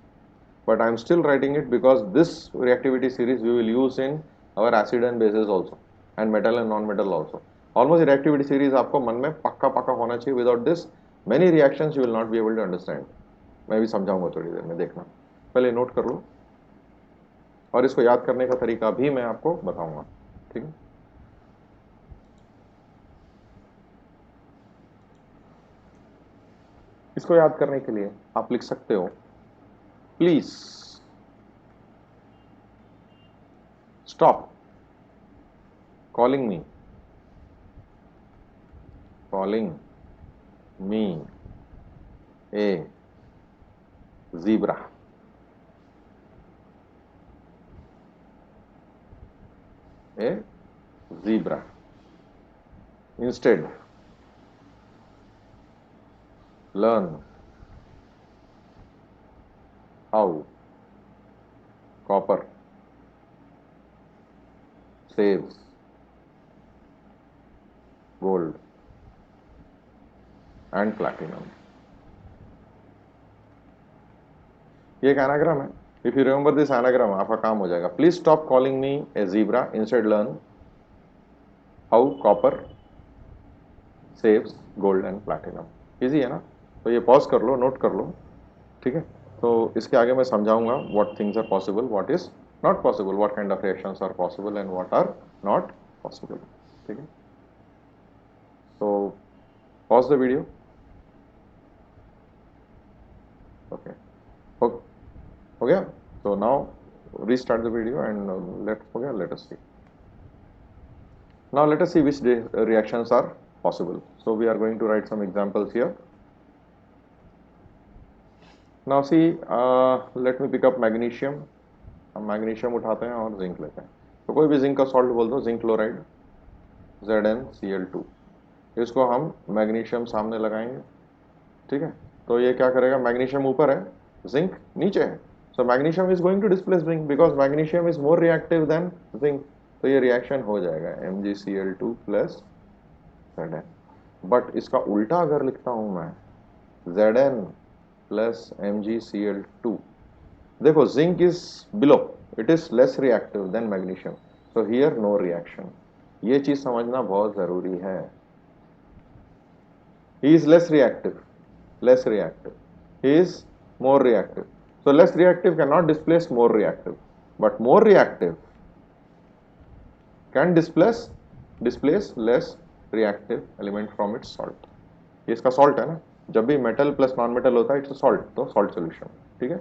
but I am still writing it because this reactivity series we will use in our acid and bases also and metal and non-metal also. Almost reactivity series आपको मन में पक्का पक्का होना चाहिए. Without this many reactions you will not be able to understand. मैं भी समझाऊंगा थोड़ी देर में, देखना. पहले नोट कर लो और इसको याद करने का तरीका भी मैं आपको बताऊंगा. ठीक है. इसको याद करने के लिए आप लिख सकते हो, please stop calling me a zebra. A zebra. Instead, learn how copper saves gold and platinum. ये एक एनाग्राम है. If you remember this anagram आपका काम हो जाएगा. Please stop calling me A zebra, instead learn how copper saves gold and platinum. Easy है ना. तो ये पॉज कर लो, नोट कर लो. ठीक है. तो इसके आगे मैं समझाऊंगा what things are possible, what is not possible, what kind of reactions are possible and what are not possible. ठीक है. तो pause the video. Okay. हो गया. So now restart the video and let us see. Now let us see which reactions are possible. So we are going to write some examples here. Now see, let me pick up magnesium. हम magnesium उठाते हैं और zinc लेते हैं. तो कोई भी zinc का सॉल्ट बोल दो, जिंक क्लोराइड ZnCl2. इसको हम मैग्नीशियम सामने लगाएंगे. ठीक है. तो ये क्या करेगा, मैग्नीशियम ऊपर है, जिंक नीचे है. So magnesium is going to displace zinc because magnesium is more reactive than zinc. तो ये रिएक्शन हो जाएगा MgCl2 प्लस Zn. बट इसका उल्टा अगर लिखता हूं मैं, Zn प्लस MgCl2, देखो zinc is below, it is less reactive than magnesium. So here no reaction. ये चीज समझना बहुत जरूरी है. He is less reactive. He is more reactive. So less reactive cannot displace more reactive, but more reactive can displace less reactive element from its salt. ये इसका salt है ना. जब भी metal plus non-metal होता है it's a salt, तो salt solution. ठीक है.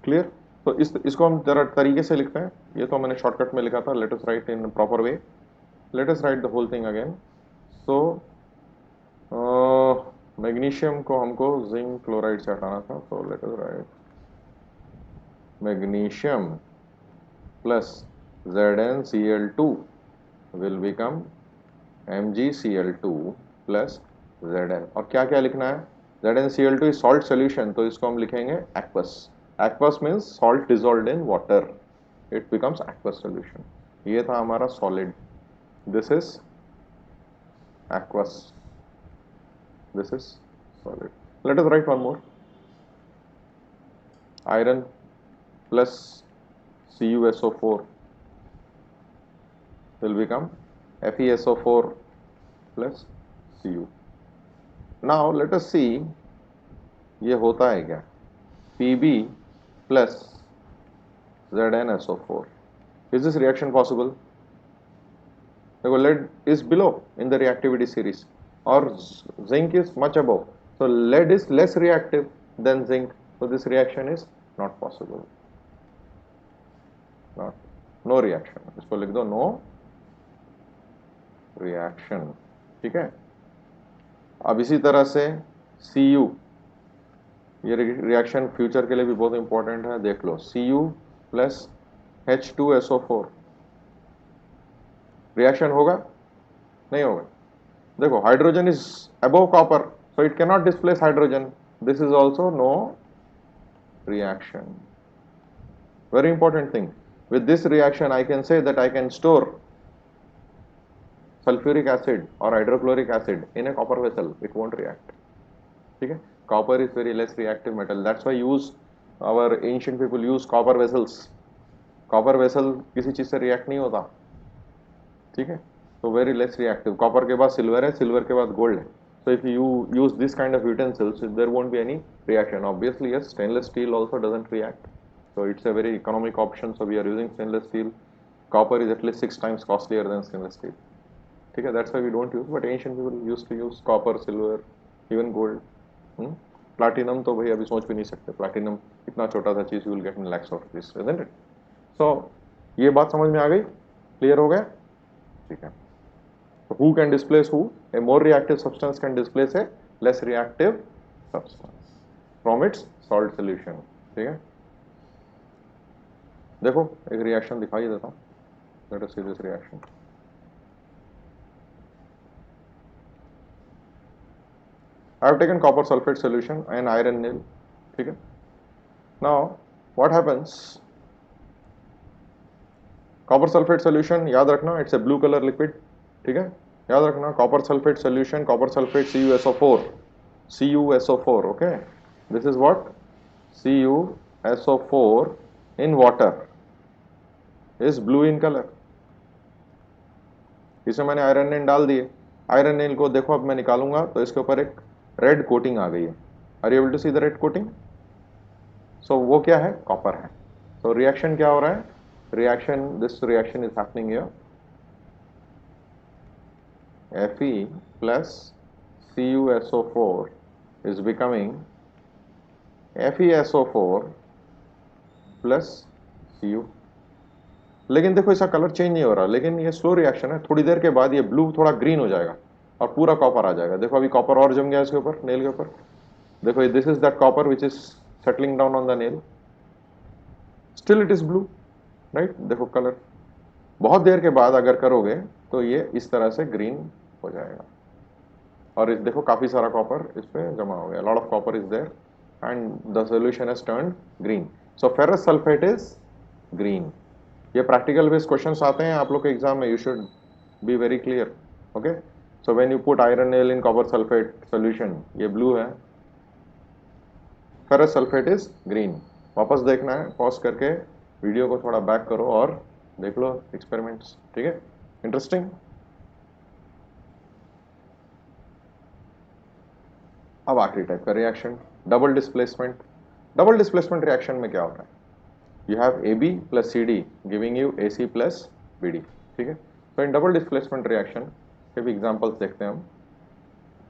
Clear? तो इसको हम जरा तरीके से लिखते हैं. ये तो मैंने शॉर्टकट में लिखा था. Let us write in proper way. Let us write the whole thing again. तो मैग्नीशियम को हमको जिंक क्लोराइड से हटाना था. तो let us right magnesium plus ZnCl2 will become MgCl2 plus Zn. और क्या क्या लिखना है, ZnCl2 इज सॉल्ट सोल्यूशन, तो इसको हम लिखेंगे aqueous. Aqueous means salt dissolved in water, it becomes aqueous solution. ये था हमारा solid, this is aqueous, this is solid. Let us write one more. Iron plus CuSO4 will become FeSO4 plus Cu. Now let us see ये होता है क्या, Pb plus ZnSO4. Is this reaction possible? देखो lead is below in the reactivity series और zinc is much above, so lead is less reactive than zinc, so this reaction is not possible. No reaction. इसको लिख दो no reaction. ठीक है. अब इसी तरह से Cu, ये रिएक्शन फ्यूचर के लिए भी बहुत इंपॉर्टेंट है. देख लो Cu प्लस H2SO4 रिएक्शन होगा, नहीं होगा. देखो hydrogen is above copper, so it can not displace hydrogen. This is also no reaction. Very important thing. With this reaction I can say that I can store sulphuric acid और hydrochloric acid in a copper vessel, it won't react. ठीक है. Copper is very less reactive metal. That's why our ancient people use copper vessels. Copper vessel किसी चीज से react नहीं होता, ठीक है, तो very less reactive. Copper के बाद silver है, silver के बाद gold है. So if you use this kind of utensils, there won't be any reaction. Obviously, yes, stainless steel also doesn't react. So it's a very economic option. So we are using stainless steel. Copper is at least 6 times costlier than stainless steel. ठीक है, that's why we don't use. But ancient people used to use copper, silver, even gold. Platinum तो भाई अभी सोच भी नहीं सकते. Platinum इतना छोटा सा चीज, you will get in lakhs of rupees, isn't it? सो ये बात समझ में आ गई, क्लियर हो गया, ठीक है. Who can displace who? A more reactive substance can displace a less reactive substance from its salt solution. ठीक है, देखो एक रिएक्शन दिखाई देता हूँ. Let us see this reaction. I have taken copper sulfate solution and iron nail. ठीक है. Now what happens? Copper sulfate solution, याद रखना, it's a blue color liquid. ठीक है, याद रखना, copper sulfate solution, copper sulfate CuSO4, CuSO4. okay, this is what? CuSO4 in water is blue in color. इसमें मैंने आयरन नेल डाल दिए. आयरन नेल को देखो अब मैं निकालूंगा तो इसके ऊपर एक रेड कोटिंग आ गई है. Are you able to see the red coating? So वो क्या है? कॉपर है. तो रिएक्शन क्या हो रहा है? Reaction, this reaction is happening here. Fe plus CuSO4 is becoming FeSO4 plus Cu. लेकिन देखो इसका कलर चेंज नहीं हो रहा, लेकिन ये स्लो रिएक्शन है. थोड़ी देर के बाद ये ब्लू थोड़ा ग्रीन हो जाएगा और पूरा कॉपर आ जाएगा. देखो अभी कॉपर और जम गया इसके ऊपर, नेल के ऊपर. देखो this is that copper which is settling down on the nail. Still it is blue, right? देखो कलर बहुत देर के बाद अगर करोगे तो ये इस तरह से ग्रीन हो जाएगा. और इस देखो काफी सारा कॉपर इस पे जमा हो गया. Lot of copper is there and the solution has turned green. So ferrous sulphate is green. ये प्रैक्टिकल बेस्ड क्वेश्चंस आते हैं आप लोग के एग्जाम में, you should be very clear. Okay, so when you put iron nail in copper sulphate solution, ये blue है, ferrous sulphate is green. वापस देखना है, पॉज करके वीडियो को थोड़ा बैक करो और देख लो एक्सपेरिमेंट्स. ठीक है, इंटरेस्टिंग. अब आखिरी टाइप का reaction, double displacement. Double displacement reaction में क्या होता है? You have AB plus CD giving you AC plus BD. ठीक है, तो इन डबल डिस्प्लेसमेंट रिएक्शन के भी एग्जांपल्स देखते हैं हम.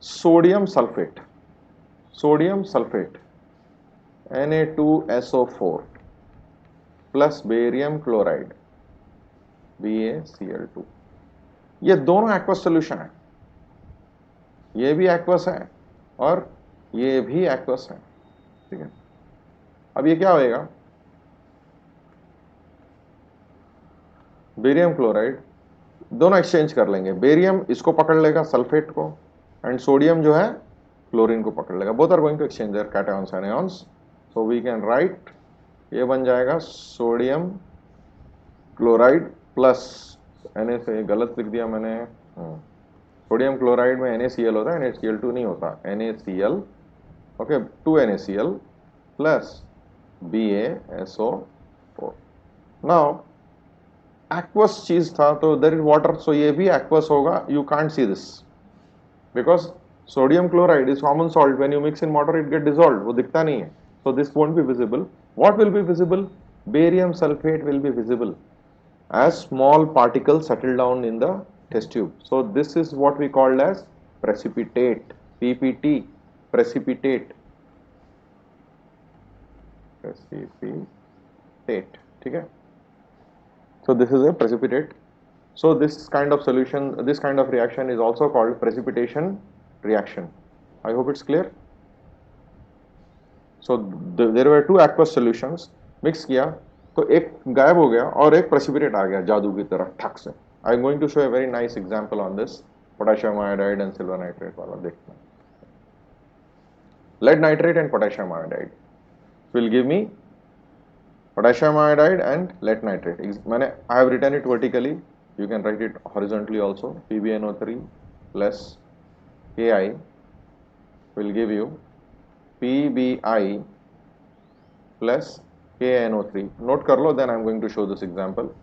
Sodium sulphate, sodium sulphate Na2SO4 plus barium chloride BaCl2. ये दोनों एक्वस सोल्यूशन है. ये भी एक्वस है और ये भी एक्वस है. ठीक है, अब ये क्या होएगा? बेरियम क्लोराइड दोनों एक्सचेंज कर लेंगे. बेरियम इसको पकड़ लेगा सल्फेट को, एंड सोडियम जो है क्लोरीन को पकड़ लेगा. Both are going to exchange their cations and ions. So we can write, ये बन जाएगा सोडियम क्लोराइड प्लस Na से गलत लिख दिया मैंने. सोडियम क्लोराइड में NaCl होता है, NaCl2 नहीं होता. NaCl, okay, 2 NaCl plus BaSO4. Now aqueous चीज था तो देयर इज वाटर, सो ये भी एक्वस होगा. You can't see this because sodium chloride is common salt. When you mix in water it get dissolved, वो दिखता नहीं है. So this won't be visible. What will be visible? Barium sulphate will be visible as small particles settle down in the test tube. So this is what we called as precipitate, PPT, precipitate, precipitate. ठीक है, so this is a precipitate. So this kind of solution, this kind of reaction is also called precipitation reaction. I hope it's clear. So there were two aqueous solutions, mix किया तो एक गायब हो गया और एक प्रेसिपिटेट आ गया जादू की तरह ठक से. I am going to show a very nice example on this. Potassium iodide and silver nitrate वाला देखना. Lead nitrate and potassium iodide will give me potassium iodide and lead nitrate. मैंने I have written it vertically, you can write it horizontally also. PbNO3 plus Ki will give you PBI plus KNO3. Note kar lo, then I am going to show this example.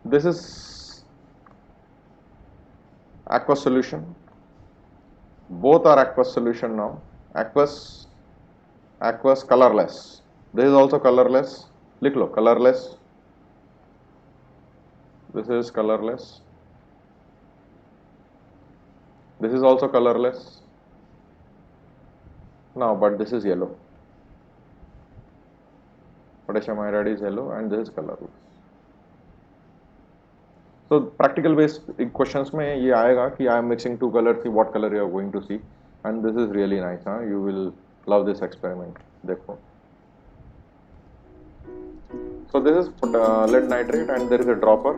This is aqueous solution. Both are aqueous solution now. Aqueous colorless. This is also colorless. लिख लो colorless. This is colorless. This is also colorless. Now, but this is yellow. Potassium iodide is yellow and this is colorless. So practical based questions में ये आएगा कि I am mixing two colors, what color you are going to see, and this is really nice. You will love this experiment. देखो. So this is lead nitrate and there is a dropper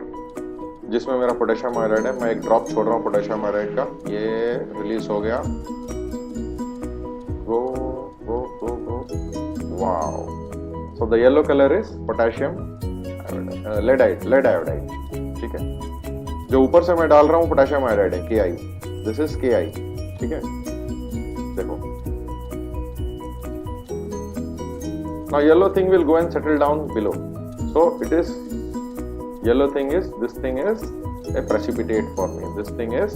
जिसमें मेरा potassium iodide है. मैं एक drop छोड़ रहा हूँ potassium iodide का. ये रिलीज हो गया. Go, go, go, go. Wow. So the yellow color is potassium lead iodide. ठीक है. जो ऊपर से मैं डाल रहा हूँ पोटेशियम आयोडाइड है Ki. This is Ki. ठीक है. देखो. Now yellow thing will go and settle down below. So it is yellow thing is, this thing is a precipitate for me. This thing is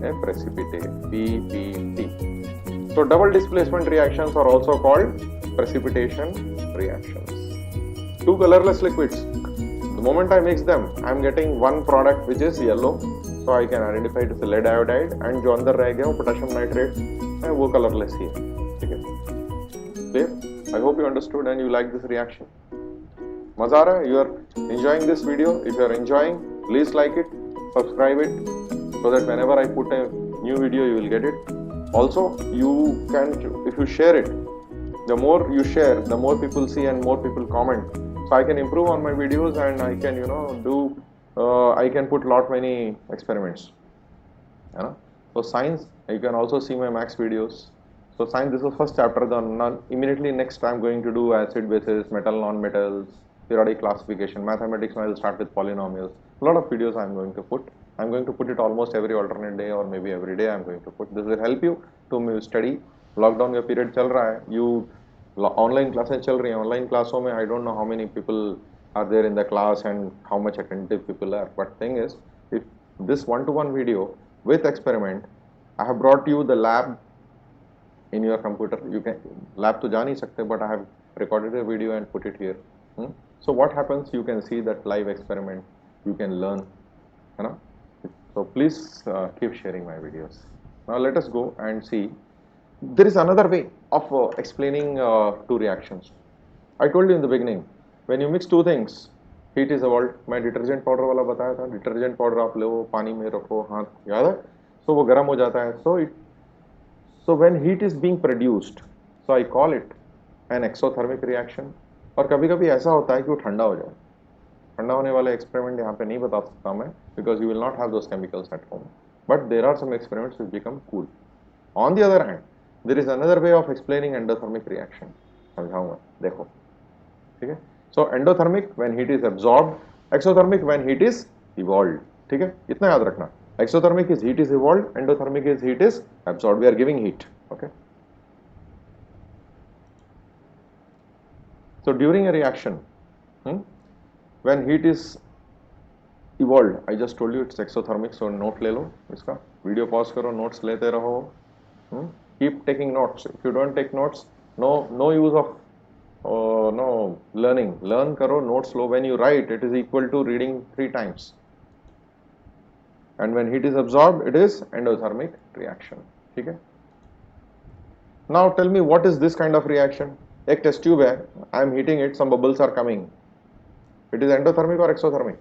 a precipitate. PPT. So double displacement reactions are also called precipitation reactions. Two colorless liquids. The moment I mix them, I am getting one product which is yellow. So I can identify it as a lead iodide and जो अंदर रह गया वो potassium nitrate है वो colorless ही है. ठीक है. Clear? I hope you understood and you like this reaction. मजा आ रहा है? You are enjoying this video? If you are enjoying, please like it, subscribe it, so that whenever I put a new video, you will get it. Also, you can, if you share it, the more you share, the more people see and more people comment. So I can improve on my videos and I can, I can put lot many experiments. So science, you can also see my max videos. So science, this is the first chapter. Immediately next, I am going to do acid bases, metal non-metals, periodic classification. Mathematics, I will start with polynomials. A lot of videos I am going to put. I am going to put it almost every alternate day or maybe every day I am going to put. This will help you to study. Lockdown का period चल रहा है. You online classes चल रही हैं. Online क्लासों में I don't know how many people are there in the class and how much attentive people are. But thing is, if this one-to-one video with experiment, I have brought you the lab in your computer. You can lab तो जा नहीं सकते, but I have recorded a video and put it here. So what happens? You can see that live experiment. You can learn. So please keep sharing my videos. Now let us go and see. There is another way of explaining two reactions. I told you in the beginning, when you mix two things, heat is evolved. मैं detergent powder वाला बताया था. Detergent powder आप लो, पानी में रखो, हाथ याद है? So वो गर्म हो जाता है. So when heat is being produced, so I call it an exothermic reaction. और कभी-कभी ऐसा होता है कि वो ठंडा हो जाए. ठंडा होने वाले एक्सपेरिमेंट यहाँ पे नहीं बता सकता मैं, because you will not have those chemicals at home. But there are some experiments which become cool. On the other hand, there is another way of explaining endothermic reaction. समझाऊंगा, देखो, ठीक है? So endothermic when heat is absorbed, exothermic when heat is evolved. ठीक है? इतना याद रखना. Exothermic is heat is evolved, endothermic is heat is absorbed. We are giving heat. Okay. So during a reaction, when heat is evolved, I just told you it's exothermic. So note ले लो इसका. Video pause करो, notes लेते रहो. Keep taking notes. If you don't take notes, no use of no learning. Learn करो, notes low. When you write, it is equal to reading 3 times. And when heat is absorbed, it is endothermic reaction. ठीक है? Now tell me, what is this kind of reaction? एक test tube है, I am heating it, some bubbles are coming. It is endothermic or exothermic?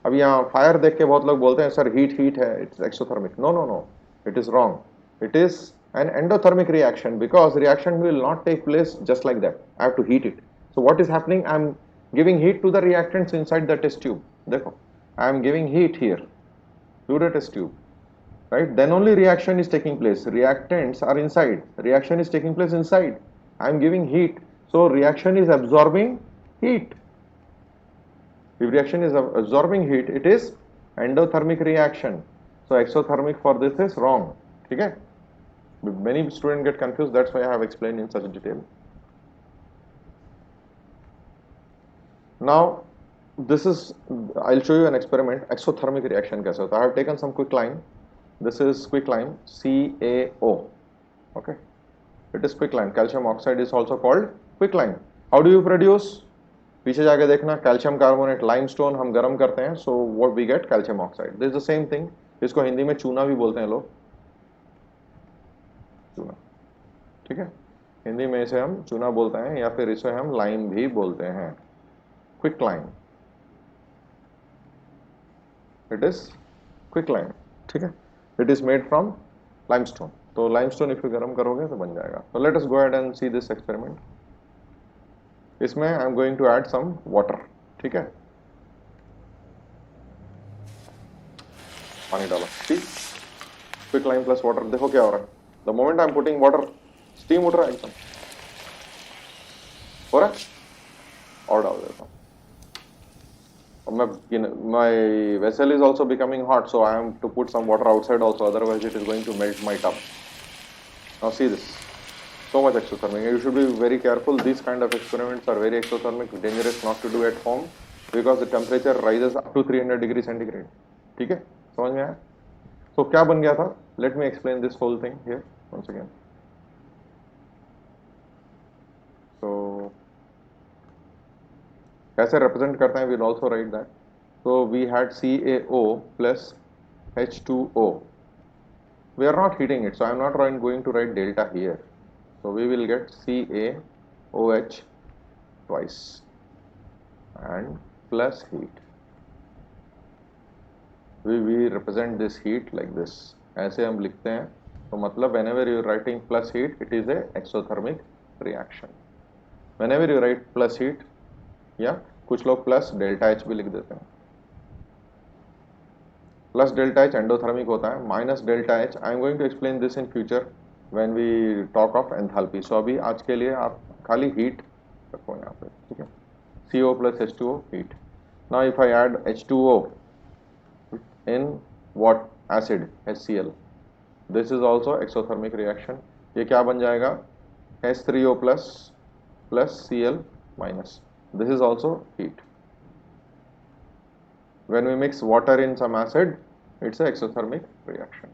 अब यहाँ fire देख के बहुत लोग बोलते हैं, sir heat है, it's exothermic. No, it is wrong. It is an endothermic reaction because reaction will not take place just like that. I have to heat it. So what is happening? I am giving heat to the reactants inside the test tube. देखो, I am giving heat here to the test tube. Right? Then only reaction is taking place. Reactants are inside. Reaction is taking place inside. I am giving heat. So reaction is absorbing heat. If reaction is absorbing heat, it is endothermic reaction. So exothermic for this is wrong. Okay? Many students get confused, that's why I have explained in such detail. Now, this is, I'll show you an experiment, exothermic reaction kaise hota. I have taken some quicklime. This is quicklime, CaO. Okay, it is quicklime. Calcium oxide is also called quicklime. How do you produce? पीछे जाके देखना, calcium carbonate limestone हम गर्म करते हैं, so what we get calcium oxide. This is the same thing. इसको हिंदी में चूना भी बोलते हैं लोग, चूना. ठीक है, हिंदी में इसे हम चूना बोलते हैं या फिर इसे हम लाइम भी बोलते हैं. Quick lime, it is quick lime. ठीक है, it is made from limestone. तो लाइमस्टोन इफ यू गर्म करोगे तो बन जाएगा. तो let us go ahead and see this experiment. इसमें I am going to add some water. ठीक है, पानी डाला. See, quick lime plus water. देखो क्या हो रहा है. The moment I am putting water, steam उठ रहा है एकदम. हो रहा है. और डाल देता हूँ. My vessel is also becoming hot, so I am to put some water outside also, otherwise it is going to melt my tub. Now see this, so much exothermic. You should be very careful. These kind of experiments are very exothermic, dangerous not to do at home because the temperature rises up to 300 degrees centigrade. ठीक है, समझ में आया? So क्या बन गया था? Let me explain this whole thing here once again. So कैसे represent करते हैं? We'll also write that. So we had CaO plus H2O. We are not heating it, so I am not going to write delta here. So we will get CaOH twice and plus heat. We represent this heat like this. ऐसे हम लिखते हैं. तो मतलब whenever you are writing plus heat, it is a exothermic reaction. Whenever you write plus heat, या कुछ लोग plus delta H भी लिख देते हैं. प्लस डेल्टा एच एंडोथर्मिक होता है, minus delta H I am going to explain this in future when we talk of enthalpy. So अभी आज के लिए आप खाली हीट रखो यहाँ पे. ठीक है, CO plus H2O heat. Now if I add H2O in what acid HCl, this is also exothermic reaction. ये क्या बन जाएगा? H3O plus plus Cl minus. This is also heat. When we mix water in some acid, it's an exothermic reaction.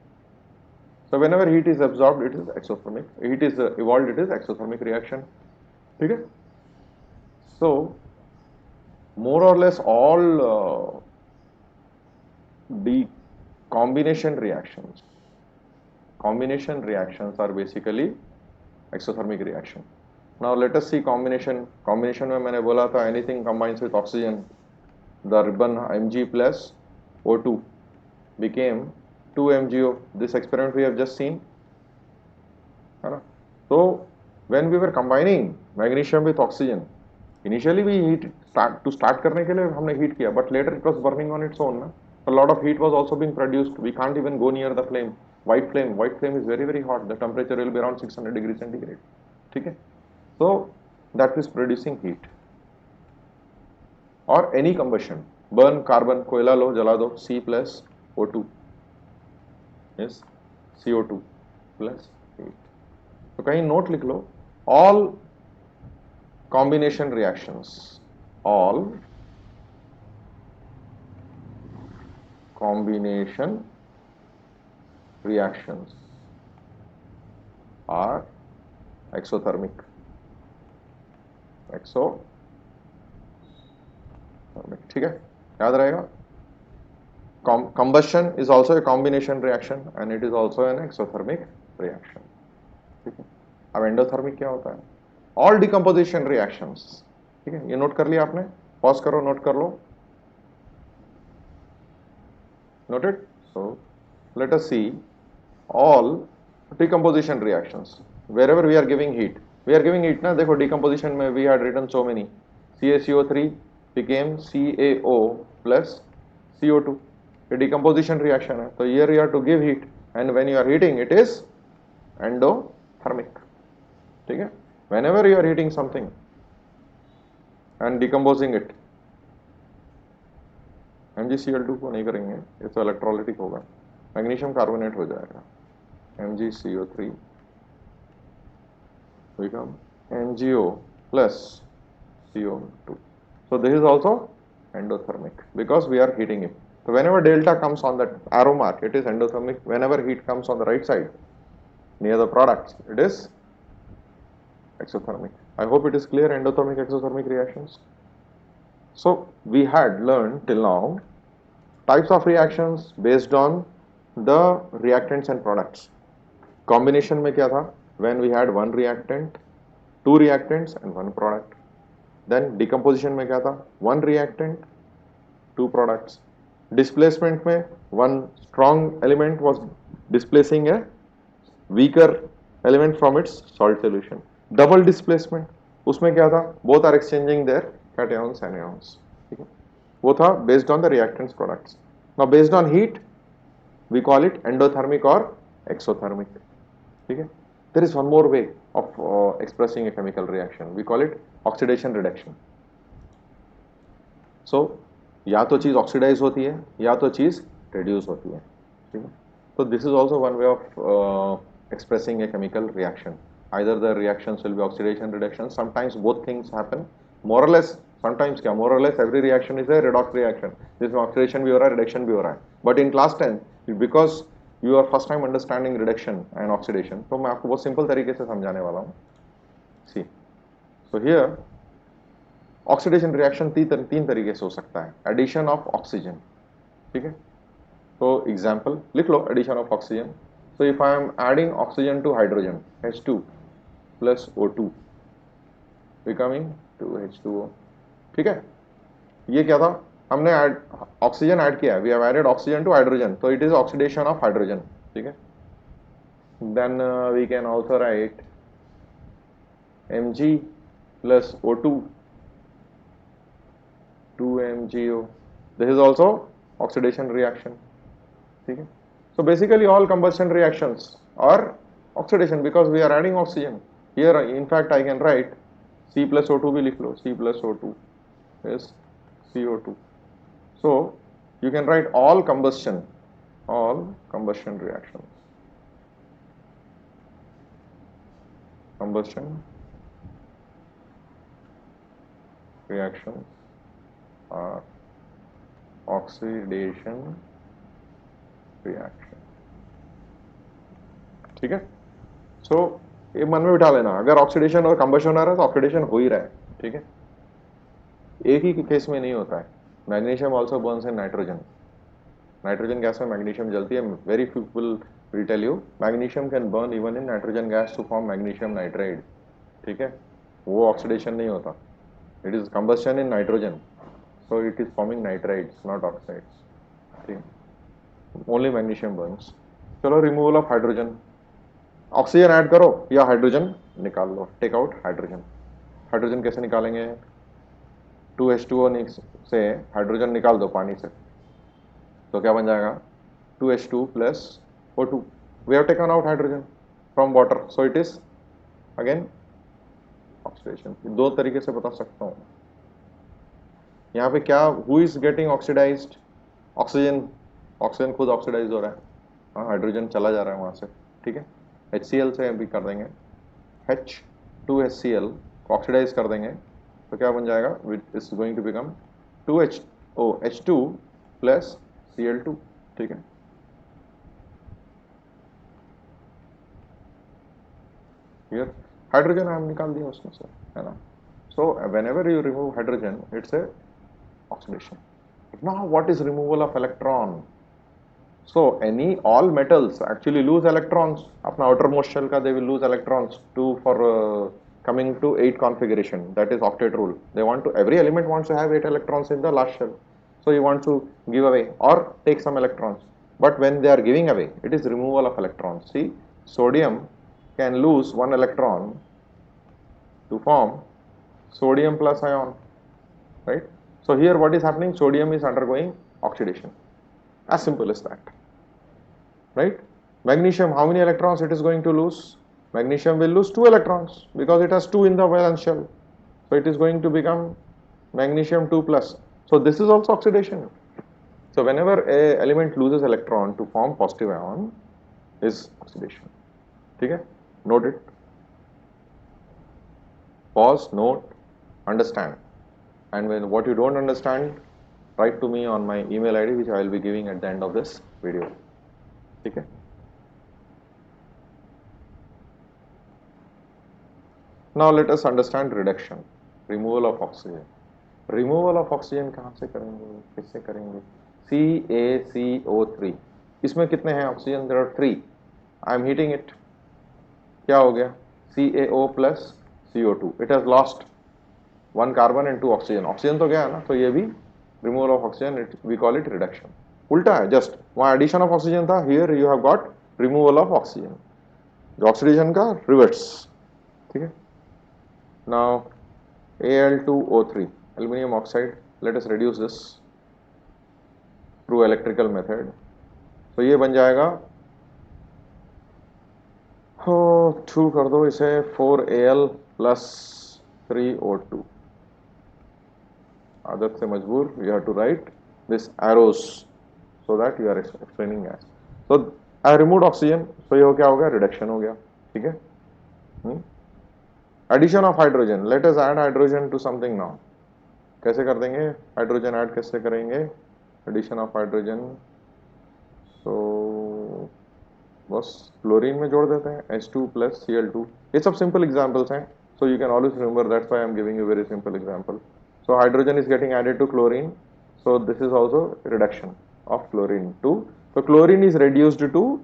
So whenever heat is absorbed, it is exothermic. Heat is evolved, it is exothermic reaction. Okay? So more or less all the combination reactions are basically exothermic reaction. Now let us see combination. Combination में मैंने बोला था anything combines with oxygen. The ribbon Mg plus O2 became 2MgO. This experiment we have just seen. है ना? So when we were combining magnesium with oxygen, initially we start करने के लिए हमने heat किया, but later it was burning on its own. ना? A lot of heat was also being produced. We can't even go near the flame. White flame is very very hot. The temperature will be around 600 degrees centigrade. ठीक है? So that is producing heat. Or any combustion, burn carbon, कोयला लो जला दो, C plus O2 is CO2 plus heat. तो कहीं note लिख लो, all combination reactions are exothermic. ठीक है, याद रहेगा. Combustion is also a combination reaction and it is also an exothermic reaction. ठीक है. अब एंडोथर्मिक क्या होता है? All decomposition reactions. ठीक है, ये नोट कर लिया आपने? पॉज करो, नोट कर लो. Noted? So let us see all decomposition reactions. Wherever we are giving heat ना. देखो decomposition में we had written so many. CaCO3 became CaO plus CO2. A decomposition reaction है. So here you have to give heat, and when you are heating, it is endothermic. ठीक है? Whenever you are heating something and decomposing it, MgCl2 को नहीं करेंगे, ये तो electrolytic होगा, magnesium carbonate हो जाएगा, MgCO3 become NGO plus CO2. So this is also endothermic because we are heating it. So whenever delta comes on that arrow mark, it is endothermic. Whenever heat comes on the right side near the products, it is exothermic. I hope it is clear, endothermic, exothermic reactions. So we had learned till now types of reactions based on the reactants and products. Combination में क्या था? When we had one reactant, two reactants and one product. Then decomposition में क्या था? One reactant, two products. Displacement में one strong element was displacing a weaker element from its salt solution. Double displacement उसमें क्या था? Both are exchanging their cations and anions. ठीक है? वो था based on the reactants products. Now based on heat, we call it endothermic or exothermic. ठीक है? There is one more way of expressing a chemical reaction. We call it oxidation reduction. So या तो चीज oxidise होती है या तो चीज रिड्यूस होती है. ठीक है? So this is also one way of expressing a chemical reaction. Either the reactions will be oxidation reduction. Sometimes both things happen. More or less, sometimes क्या more or less every reaction is a redox reaction. जिसमें oxidation भी हो रहा है, reduction भी हो रहा है. But in class 10, because you are first time understanding reduction and oxidation, तो मैं आपको बहुत simple तरीके से समझाने वाला हूँ. See, so here oxidation reaction तीन तरीके से हो सकता है. Addition of oxygen. ठीक है? तो एग्जांपल लिख लो. Addition of oxygen. So if I am adding oxygen to hydrogen H2 plus O2 becoming 2H2O. ठीक है? ये क्या था? हमने ऑक्सीजन ऐड किया. We have added oxygen to hydrogen, तो it is oxidation of hydrogen. ठीक है? Then we can also write Mg plus O2 2MgO. This is also oxidation reaction. Okay? So basically all combustion reactions are oxidation because we are adding oxygen. Here in fact I can write C plus O2 भी लिख लो. C plus O2 is CO2. So you can write all combustion reactions. Combustion reactions are oxidation reaction. ठीक है? सो ये मन में बिठा लेना. अगर ऑक्सीडेशन और कंबशन आ रहा है तो ऑक्सीडेशन हो ही रहा है. ठीक है? एक ही केस में नहीं होता है. Magnesium also burns in nitrogen. Nitrogen gas में मैग्नीशियम जलती है. Very few people will tell you magnesium can burn even in nitrogen gas to form magnesium nitride. ठीक है? वो ऑक्सीडेशन नहीं होता. It is combustion in nitrogen. So it is forming nitrides, not oxides. Okay. Only magnesium burns. चलो removal of hydrogen. Oxygen add करो या hydrogen निकाल लो. Take out hydrogen. हाइड्रोजन कैसे निकालेंगे? 2H2O से हाइड्रोजन निकाल दो पानी से, तो क्या बन जाएगा? 2H2 plus O2. We have taken out hydrogen from water, so it is again oxidation. दो तरीके से बता सकता हूँ. यहाँ पे क्या, who is getting oxidised? Oxygen. Oxygen खुद ऑक्सीडाइज हो रहा है. हाँ, हाइड्रोजन चला जा रहा है वहां से. ठीक है? HCl से भी कर देंगे. H2HCl ऑक्सीडाइज कर देंगे तो क्या बन जाएगा? Is going to become 2HO H2 plus Cl2. ठीक है? हियर हाइड्रोजन हम निकाल दिया उसमें से, है ना? So whenever you remove hydrogen, it's a oxidation. Now what is removal of electron? So all metals actually lose electrons. अपना outermost shell का they will lose electrons for coming to 8 configuration, that is octet rule. Every element wants to have 8 electrons in the last shell. So you want to give away or take some electrons. But when they are giving away, it is removal of electrons. See, sodium can lose 1 electron to form sodium plus ion, right? So here what is happening? Sodium is undergoing oxidation. As simple as that, right? Magnesium, how many electrons it is going to lose? Magnesium will lose 2 electrons because it has 2 in the valence shell. So it is going to become magnesium 2 plus. So this is also oxidation. So whenever a element loses electron to form positive ion is oxidation. ठीक है? Note it. pause, note, understand, and when what you don't understand, write to me on my email ID which I will be giving at the end of this video. ठीक है? Now let us understand reduction, removal of oxygen. Removal of oxygen कहाँ से करेंगे, किससे करेंगे? CaCO3. इसमें कितने हैं oxygen? There are 3. I am heating it. क्या हो गया? CaO plus CO2. It has lost 1 carbon and 2 oxygen. Oxygen तो गया ना, तो ये भी removal of oxygen, we call it reduction. उल्टा है, जस्ट वहां एडिशन ऑफ ऑक्सीजन था, here you have got removal of oxygen, जो ऑक्सीडेशन का रिवर्स. ठीक है. Now Al2O3, aluminum oxide, let us reduce this through electrical method. तो ये बन जाएगा, हो 2 कर दो इसे, 4Al plus 3O2. आदत से मजबूर, you have to write this arrows so that you are explaining gas. So I removed oxygen, so ये हो क्या हो गया? रिडक्शन हो गया. ठीक है. Addition of hydrogen, let us add hydrogen to something now. कैसे कर देंगे हाइड्रोजन ऐड, कैसे करेंगे एडिशन ऑफ हाइड्रोजन? सो बस क्लोरीन में जोड़ देते हैं, H2 plus Cl2. ये सब सिंपल एग्जांपल्स हैं, so you can always remember, that's why I am giving you very simple example. So hydrogen is getting added to chlorine, so this is also reduction of chlorine to, so chlorine is reduced to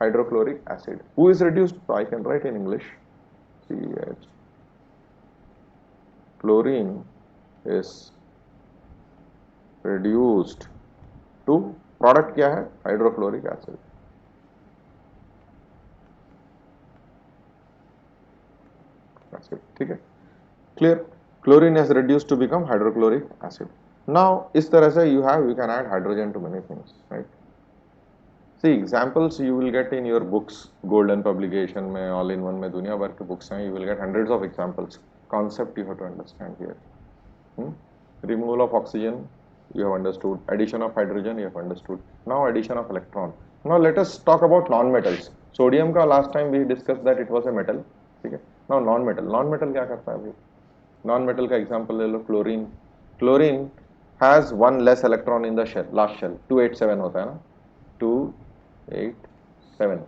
hydrochloric acid. Who is reduced? So I can write in English, CH. Chlorine is reduced to, product क्या है? Hydrochloric acid. ठीक है, clear. Chlorine is reduced to become hydrochloric acid. Now इस तरह से you can add hydrogen to many things, right? See examples you will get in your books, golden publication में, all in one में, दुनिया भर के books हैं, you will get hundreds of examples. Concept you have to understand here. Removal of oxygen you have understood, addition of hydrogen you have understood. Now addition of electron. Now let us talk about non-metals. Sodium का last time we discussed that it was a metal. ठीक है. Now non-metal. Non-metal क्या करता है अभी? Non-metal का example ले लो, chlorine. Chlorine has one less electron in the shell, last shell. 287 होता है ना? 287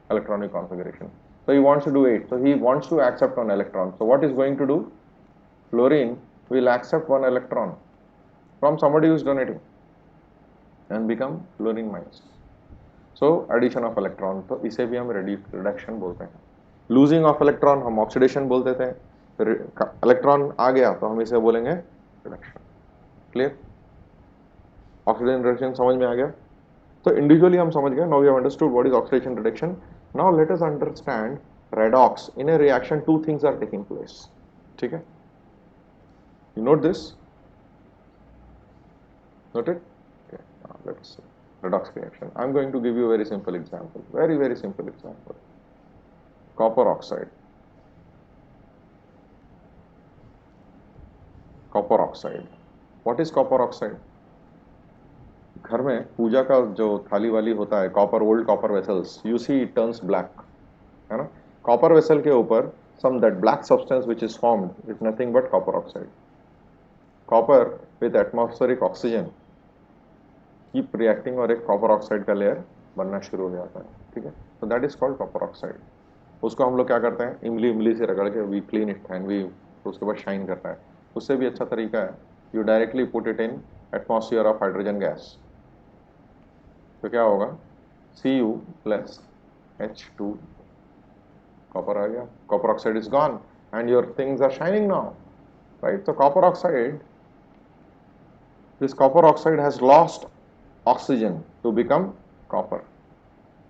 electronic configuration. So he wants to do 8. So he wants to accept one electron. So what is going to do? Chlorine will accept one electron from somebody who is donating and become chlorine minus. So addition of electron. तो इसे भी हम reduction बोलते हैं. Losing of electron हम oxidation बोल देते हैं. इलेक्ट्रॉन आ गया तो हम इसे बोलेंगे रिडक्शन. क्लियर? ऑक्सीडेशन रिडक्शन समझ में आ गया? तो इंडिविजुअली हम समझ गए. Now we have understood what is oxidation reduction. Now let us understand redox. In a reaction two things are taking place. ठीक है, you note this, noted? Okay, now let's see redox reaction. I'm going to give you a very simple example, very simple example. Copper oxide. Copper oxide. What is copper oxide? घर में पूजा का जो थाली वाली होता है, copper, old copper vessels, you see it turns black, है ना? कॉपर वेसल के ऊपर some that black substance which is formed is nothing but copper oxide. Copper with atmospheric oxygen keep reacting और एक copper oxide का layer बनना शुरू हो जाता है. ठीक है, so that is called copper oxide. उसको हम लोग क्या करते हैं, इमली से रगड़ के we clean it and we उसके बाद शाइन करता है. उससे भी अच्छा तरीका है, you directly put it in atmosphere of hydrogen gas. तो क्या होगा? Cu plus H2, copper आ गया, copper oxide is gone and your things are shining now, right? So copper oxide, this copper oxide has lost oxygen to become copper.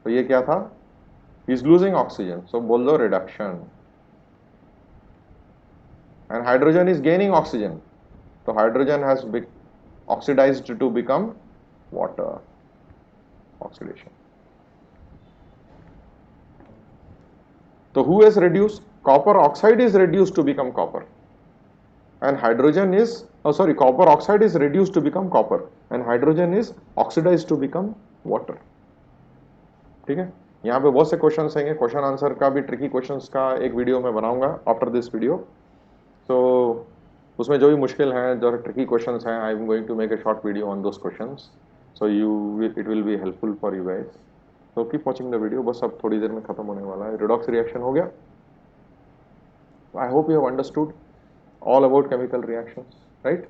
तो ये क्या था? He is losing oxygen, so बोल दो reduction. And hydrogen is gaining oxygen, so hydrogen has oxidized to become water. Oxidation. So who is reduced? Copper oxide is reduced to become copper, and hydrogen is, copper oxide is reduced to become copper and hydrogen is oxidized to become water. ठीक है, यहाँ पे बहुत से questions हैं, question answer का भी, tricky questions का एक वीडियो मैं बनाऊंगा आफ्टर दिस वीडियो. तो उसमें जो भी मुश्किल हैं, जो ट्रिकी क्वेश्चंस हैं, I am going to make a short video on those questions, so it will be helpful for you guys. तो कीप वॉचिंग द वीडियो। बस अब थोड़ी देर में खत्म होने वाला है। रिडॉक्स रिएक्शन हो गया। I hope you have understood all about chemical reactions, right?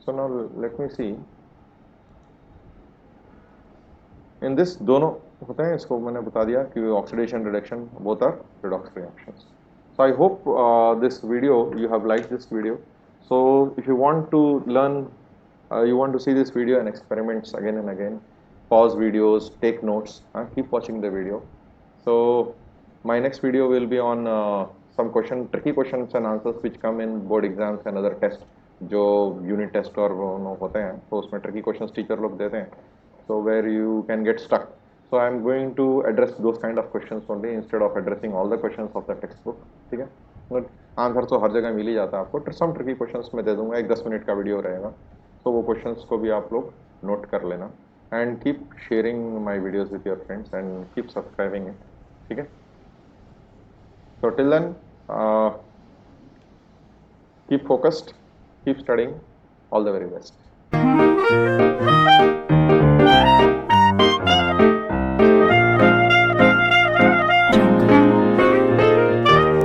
So now let me see. In this दोनों होते हैं, इसको मैंने बता दिया कि oxidation reduction both are redox reactions. So I hope this video you have liked this video. So if you want to learn, you want to see this video and experiments again and again, pause videos, take notes, keep watching the video. So my next video will be on some tricky questions and answers which come in board exams and other tests, जो unit test और होते हैं, तो उसमें tricky questions teacher लोग देते हैं, so where you can get stuck. So I am going to address those kind of questions only instead of addressing all the questions of the textbook. ठीक है, but आंसर तो हर जगह मिल ही जाता है आपको। some tricky questions मैं दे दूंगा, एक 10 मिनट का वीडियो रहेगा, तो वो questions को भी आप लोग नोट कर लेना, and keep sharing my videos with your friends and keep subscribing it. ठीक है, so till then, keep focused, keep studying, all the very best.